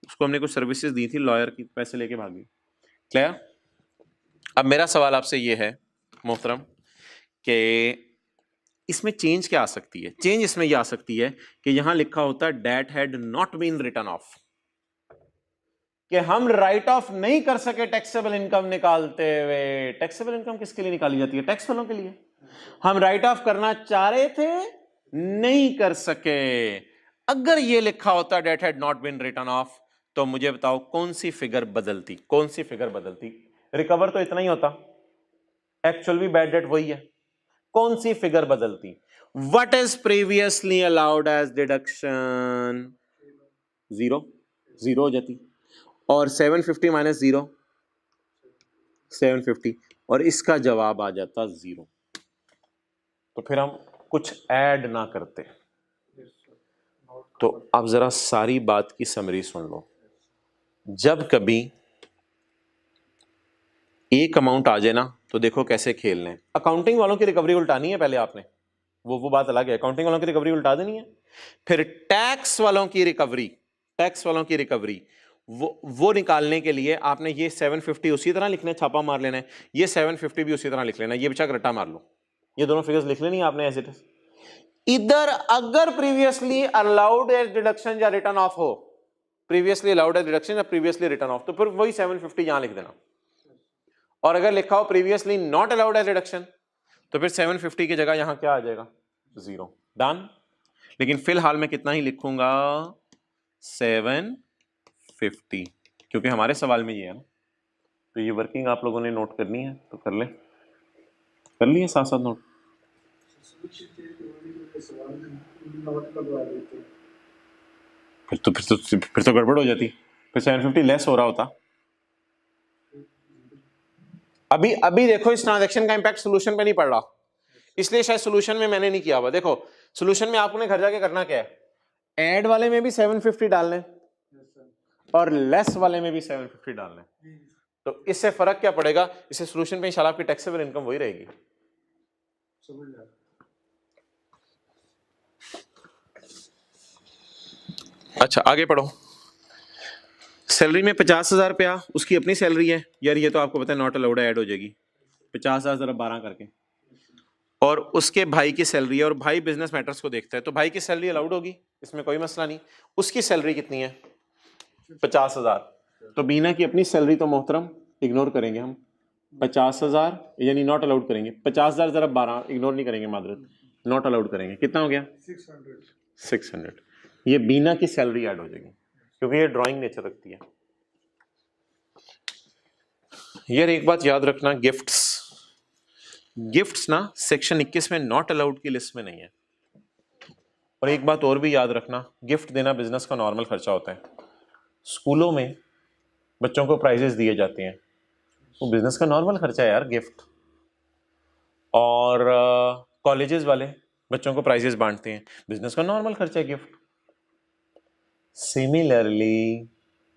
उसको हमने कुछ सर्विसेज दी थी लॉयर की, पैसे लेके भागी। क्लियर? अब मेरा सवाल आपसे ये है मोहतरम कि इसमें चेंज क्या आ सकती है? चेंज इसमें यह आ सकती है कि यहां लिखा होता है debt had not been written off, कि हम राइट ऑफ नहीं कर सके टैक्सेबल इनकम निकालते हुए। टैक्सेबल इनकम किसके लिए निकाली जाती है? टैक्स वालों के लिए। हम राइट ऑफ करना चाह रहे थे नहीं कर सके। अगर ये लिखा होता debt had not been written off, तो मुझे बताओ कौन सी फिगर बदलती, कौन सी फिगर बदलती? रिकवर तो इतना ही होता, एक्चुअल भी बैड डेट वही है, कौन सी फिगर बदलती? What is previously allowed as deduction? Zero, zero हो जाती, और 750 माइनस जीरो 750, और इसका जवाब आ जाता जीरो। तो फिर हम कुछ ऐड ना करते। तो अब जरा सारी बात की समरी सुन लो। जब कभी एक अमाउंट आ जाए ना, तो देखो कैसे खेलना है। अकाउंटिंग वालों की रिकवरी उल्टानी है पहले आपने, वो बात अलग है, अकाउंटिंग वालों की रिकवरी उल्टा देनी है। फिर टैक्स वालों की रिकवरी, टैक्स वालों की रिकवरी वो निकालने के लिए आपने ये 750 उसी तरह लिखना है, छापा मार लेना है, ये 750 भी उसी तरह लिख लेना है, ये बेचाक रट्टा मार लो, ये दोनों फिगर्स लिख लेनी है आपने एज इट इज। इधर अगर प्रीवियसली अलाउड एज डिडक्शन या रिटर्न ऑफ हो, प्रीवियसली अलाउड एज डिडक्शन या प्रीवियसली रिटर्न ऑफ, तो फिर वही 750 यहां लिख देना। और अगर लिखा हो previously not allowed as deduction, तो फिर 750 की जगह यहां क्या आ जाएगा? जीरो। डन। लेकिन फिलहाल मैं कितना ही लिखूंगा? 750, क्योंकि हमारे सवाल में ये है ना। तो ये वर्किंग आप लोगों ने नोट करनी है, तो कर ले, कर लिए साथ साथ नोट। फिर तो गड़बड़ हो जाती, फिर 750 लेस हो रहा होता। अभी देखो इस ट्रांजैक्शन का इंपैक्ट सॉल्यूशन पे नहीं पड़ रहा, इसलिए शायद सॉल्यूशन में मैंने नहीं किया हुआ। देखो सॉल्यूशन में आपने घर जाके करना क्या है, ऐड वाले में भी 750 डालने और लेस वाले में भी 750 डालने। तो इससे फर्क क्या पड़ेगा? इससे सॉल्यूशन पे इंशाल्लाह आपकी टैक्सेबल इनकम वही रहेगी। अच्छा आगे पढ़ो। सैलरी में 50,000 रुपया उसकी अपनी सैलरी है यार, ये तो आपको पता है नॉट अलाउड ऐड हो जाएगी। 50,000 जरा 12 करके, और उसके भाई की सैलरी है, और भाई बिजनेस मैटर्स को देखता है, तो भाई की सैलरी अलाउड होगी, इसमें कोई मसला नहीं। उसकी सैलरी कितनी है? 50,000। तो बीना की अपनी सैलरी तो मोहतरम इग्नोर करेंगे हम, 50,000 यानी नॉट अलाउड करेंगे। 50,000 जरा 12 इग्नोर नहीं करेंगे, मादरत नॉट अलाउड करेंगे। कितना हो गया? 600। ये बीना की सैलरी ऐड हो जाएगी, क्योंकि ये ड्राइंग नेचर रखती है। यार एक बात याद रखना, गिफ्ट्स ना सेक्शन 21 में नॉट अलाउड की लिस्ट में नहीं है। और एक बात और भी याद रखना, गिफ्ट देना बिजनेस का नॉर्मल खर्चा होता है। स्कूलों में बच्चों को प्राइजेस दिए जाते हैं, वो बिजनेस का नॉर्मल खर्चा है यार गिफ्ट। और कॉलेजेस वाले बच्चों को प्राइजेस बांटते हैं, बिजनेस का नॉर्मल खर्चा है गिफ्ट। सिमिलरली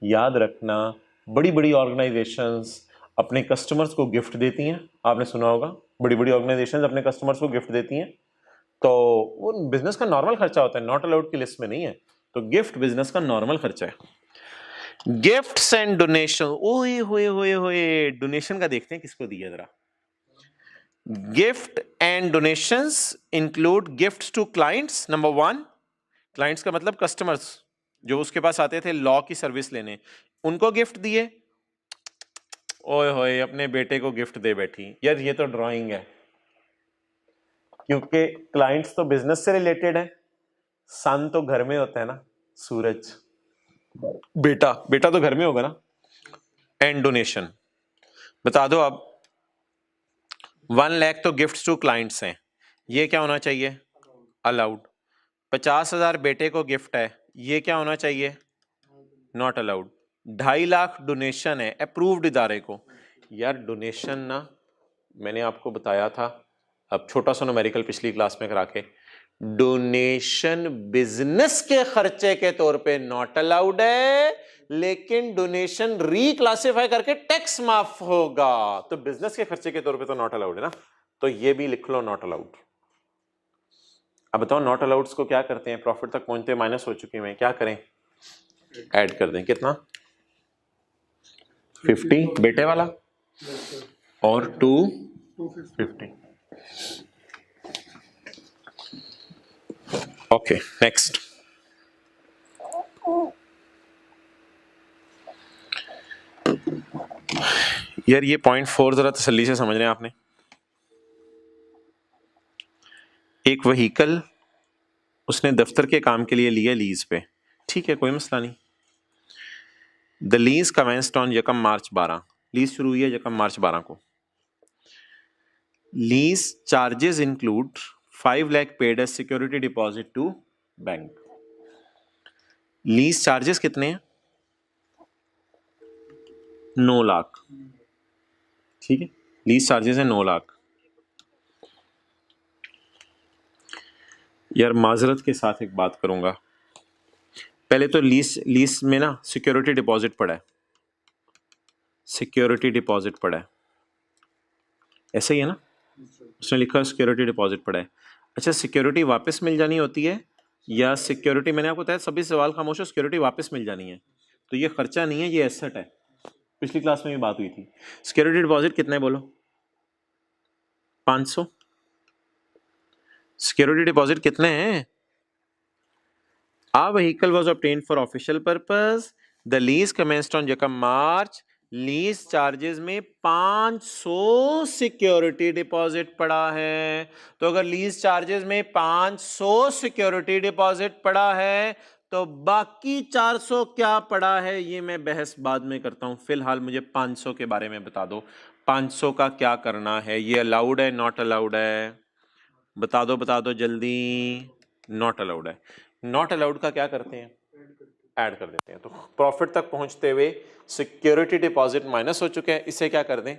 याद रखना, बड़ी बड़ी ऑर्गेनाइजेशंस अपने कस्टमर्स को गिफ्ट देती हैं, आपने सुना होगा बड़ी बड़ी ऑर्गेनाइजेशंस अपने कस्टमर्स को गिफ्ट देती हैं, तो वो बिजनेस का नॉर्मल खर्चा होता है, नॉट अलाउड की लिस्ट में नहीं है। तो गिफ्ट बिजनेस का नॉर्मल खर्चा है। गिफ्ट्स एंड डोनेशन, ओए होए होए होए, डोनेशन का देखते हैं किसको दिया जरा। Gift and donations include gifts to clients. Number 1, clients का मतलब कस्टमर्स जो उसके पास आते थे लॉ की सर्विस लेने, उनको गिफ्ट दिए। ओए होए अपने बेटे को गिफ्ट दे बैठी, यार ये तो ड्राइंग है, क्योंकि क्लाइंट्स तो बिजनेस से रिलेटेड है, सन तो घर में होता है ना, सूरज, बेटा बेटा तो घर में होगा ना। एंड डोनेशन बता दो अब। 1 लाख तो गिफ्ट्स टू क्लाइंट्स हैं, ये क्या होना चाहिए? अलाउड। 50,000 बेटे को गिफ्ट है, ये क्या होना चाहिए? Not allowed. 2.5 लाख डोनेशन है अप्रूव्ड इदारे को। यार डोनेशन ना मैंने आपको बताया था, अब छोटा सा न्यूमेरिकल पिछली क्लास में करा के, डोनेशन बिजनेस के खर्चे के तौर पे नॉट अलाउड है, लेकिन डोनेशन रीक्लासिफाई करके टैक्स माफ होगा, तो बिजनेस के खर्चे के तौर पे तो नॉट अलाउड है ना, तो ये भी लिख लो नॉट अलाउड। अब बताओ नॉट अलाउड्स को क्या करते हैं, प्रॉफिट तक पहुंचते माइनस हो चुके हैं, क्या करें? ऐड कर दें। कितना? 50 बेटे वाला और 250। Okay next. यार ये पॉइंट 4 जरा तसल्ली से समझ रहे हैं आपने। एक व्हीकल उसने दफ्तर के काम के लिए लिया लीज पे, ठीक है, कोई मसला नहीं। द लीज कमेंस्ड ऑन यकम मार्च 12, लीज शुरू हुई है यकम मार्च 12 को। Lease charges include 5 lakh paid as security deposit to bank. Lease charges कितने हैं? 9 लाख, ठीक है, लीज चार्जेस है 9 लाख। यार माजरत के साथ एक बात करूंगा, पहले तो लीज में ना सिक्योरिटी डिपॉजिट पड़ा है, सिक्योरिटी डिपॉजिट पड़ा है, ऐसे ही है ना, उसने लिखा सिक्योरिटी डिपॉजिट पड़ा है। अच्छा, सिक्योरिटी वापस मिल जानी होती है या सिक्योरिटी, मैंने आपको बताया सभी सवाल खामोश है, सिक्योरिटी वापस मिल जानी है, तो ये खर्चा नहीं है, ये एसेट है। पिछली क्लास में भी बात हुई थी। सिक्योरिटी डिपॉजिट कितना है बोलो? 500। सिक्योरिटी डिपॉजिट कितने हैं? A vehicle was obtained for official purpose. The lease commenced on Jakam March. Lease charges में 500 सिक्योरिटी डिपॉजिट पड़ा है। तो अगर लीज चार्जेस में 500 सिक्योरिटी डिपॉजिट पड़ा है तो बाकी 400 क्या पड़ा है ये मैं बहस बाद में करता हूं। फिलहाल मुझे 500 के बारे में बता दो, 500 का क्या करना है? ये अलाउड है, नॉट अलाउड है? बता दो जल्दी। नॉट अलाउड है। नॉट अलाउड का क्या करते हैं? ऐड कर देते हैं। तो प्रॉफिट तक पहुंचते हुए सिक्योरिटी डिपॉजिट माइनस हो चुके हैं, इसे क्या कर दें?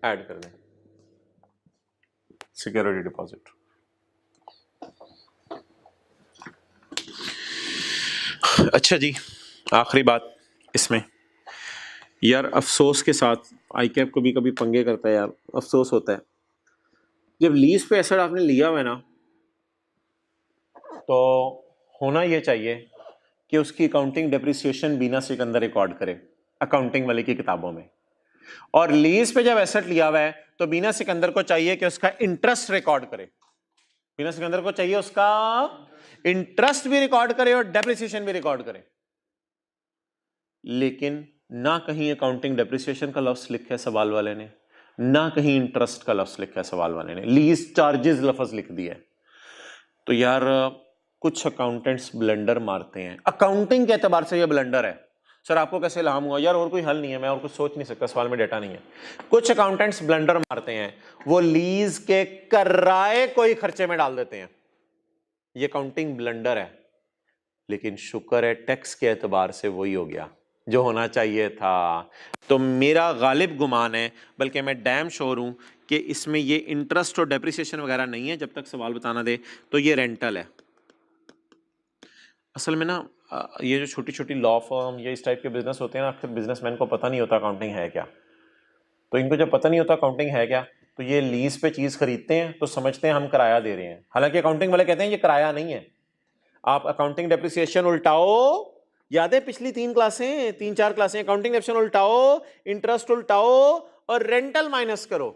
ऐड कर दें सिक्योरिटी डिपॉजिट। अच्छा जी, आखिरी बात इसमें, यार अफसोस के साथ आई कैप को भी कभी पंगे करता है यार, अफसोस होता है। जब लीज पे एसेट आपने लिया हुआ है ना, तो होना ये चाहिए कि उसकी अकाउंटिंग डेप्रिसिएशन बीना सिकंदर रिकॉर्ड करे अकाउंटिंग वाले की किताबों में। और लीज पे जब एसेट लिया हुआ है तो बीना सिकंदर को चाहिए कि उसका इंटरेस्ट रिकॉर्ड करे, बीना सिकंदर को चाहिए उसका इंटरेस्ट भी रिकॉर्ड करे और डेप्रिसिएशन भी रिकॉर्ड करे। लेकिन ना कहीं अकाउंटिंग डेप्रिसिएशन का लफ्ज लिखा है सवाल वाले ने, ना कहीं इंटरेस्ट का लफ्ज लिखा है सवाल वाले ने, लीज चार्जेस लफ्ज लिख दिया है। तो यार कुछ अकाउंटेंट्स ब्लंडर मारते हैं, अकाउंटिंग के एतबार से ये ब्लंडर है। सर आपको कैसे इल्हाम हुआ? यार और कोई हल नहीं है, मैं और कुछ सोच नहीं सकता, सवाल में डेटा नहीं है। कुछ अकाउंटेंट्स ब्लंडर मारते हैं, वो लीज के किराए को ही खर्चे में डाल देते हैं। ये अकाउंटिंग ब्लंडर है, लेकिन शुक्र है टैक्स के एतबार से वही हो गया जो होना चाहिए था। तो मेरा गालिब गुमान है, बल्कि मैं डैम श्योर हूं कि इसमें ये इंटरेस्ट और डेप्रिसिएशन वगैरह नहीं है, जब तक सवाल बताना दे। तो ये रेंटल है। असल में ना ये जो छोटी छोटी लॉ फर्म या इस टाइप के बिजनेस होते हैं ना, अक्सर बिजनेसमैन को पता नहीं होता अकाउंटिंग है क्या। तो इनको जब पता नहीं होता अकाउंटिंग है क्या, तो ये लीज पे चीज खरीदते हैं तो समझते हैं हम किराया दे रहे हैं, हालांकि अकाउंटिंग वाले कहते हैं ये किराया नहीं है। आप अकाउंटिंग डेप्रिसिएशन उल्टाओ, याद है पिछली 3-4 क्लासें, अकाउंटिंग डेप्रिसिएशन उल्टाओ, इंटरेस्ट उल्टाओ और रेंटल माइनस करो।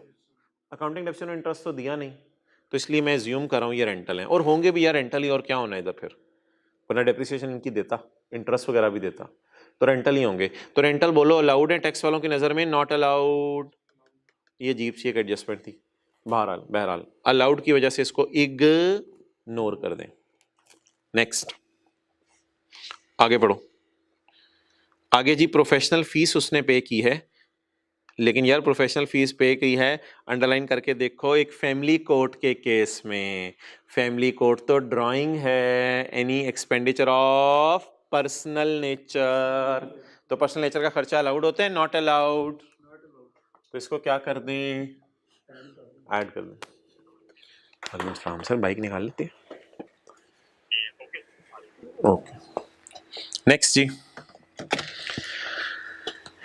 अकाउंटिंग डेप्रिसिएशन इंटरेस्ट तो दिया नहीं, तो इसलिए मैं ज्यूम कर रहा हूँ ये रेंटल है, और होंगे भी यार रेंटल ही, और क्या होना है इधर फिर, वरना डेप्रिसिएशन इनकी देता, इंटरेस्ट वगैरह भी देता, तो रेंटल ही होंगे। तो रेंटल बोलो अलाउड है टैक्स वालों की नज़र में, नॉट अलाउड। ये अजीब सी एक एडजस्टमेंट थी। बहरहाल अलाउड की वजह से इसको इग्नोर कर दें। नेक्स्ट, आगे बढ़ो। आगे जी, प्रोफेशनल फीस उसने पे की है, लेकिन यार प्रोफेशनल फीस पे की है, अंडरलाइन करके देखो, एक फैमिली कोर्ट के केस में। फैमिली कोर्ट तो ड्राइंग है, any expenditure of personal nature, तो पर्सनल नेचर का खर्चा अलाउड होता है, नॉट अलाउड? तो इसको क्या कर दें? ऐड कर दें। वालेकुम सर, बाइक निकाल लेते हैं। ओके, नेक्स्ट जी।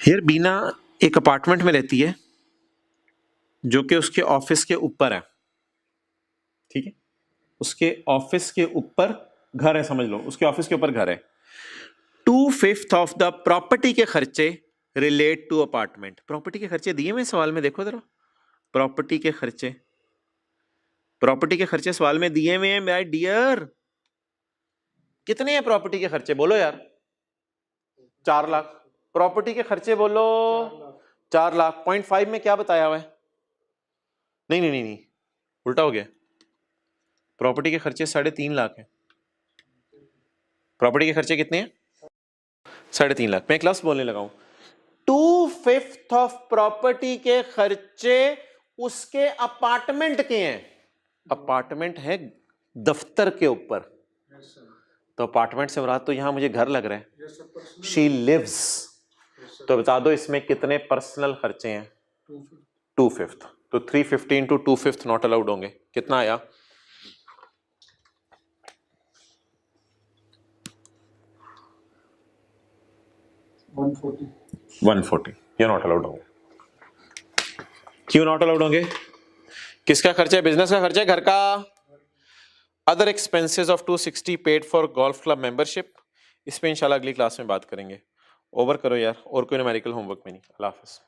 यार बीना एक अपार्टमेंट में रहती है जो कि उसके ऑफिस के ऊपर है, ठीक है, उसके ऑफिस के ऊपर घर है, समझ लो उसके ऑफिस के ऊपर घर है। 2/5 ऑफ द प्रॉपर्टी के खर्चे रिलेट टू अपार्टमेंट। प्रॉपर्टी के खर्चे दिए मैं सवाल में, देखो जरा, प्रॉपर्टी के खर्चे, प्रॉपर्टी के खर्चे सवाल में दिए हुए हैं माय डियर। कितने हैं प्रॉपर्टी के खर्चे बोलो यार? 4 लाख। प्रॉपर्टी के खर्चे बोलो 4 लाख। 0.5 में क्या बताया हुआ है? नहीं, उल्टा हो गया। प्रॉपर्टी के खर्चे 3.5 लाख हैं। प्रॉपर्टी के खर्चे कितने हैं? 3.5 लाख। मैं एक लफ्ज बोलने लगा हूं, 2/5 ऑफ प्रॉपर्टी के खर्चे उसके अपार्टमेंट के हैं। अपार्टमेंट है दफ्तर के ऊपर, तो अपार्टमेंट से मुराद तो यहां मुझे घर लग रहा है। शी लिव्स, तो बता दो इसमें कितने पर्सनल खर्चे हैं? 2/5। तो 350 इंटू 2/5 नॉट अलाउड होंगे। कितना आया? 140। ये नॉट अलाउड होंगे। क्यों नॉट अलाउड होंगे? किसका खर्चा है? बिजनेस का खर्चा है, घर का। Other expenses of 260 paid for golf club membership. इस पे इंशाल्लाह अगली क्लास में बात करेंगे। ओवर करो यार, और कोई न्यूमेरिकल होमवर्क में नहीं। अल्लाह हाफिज़।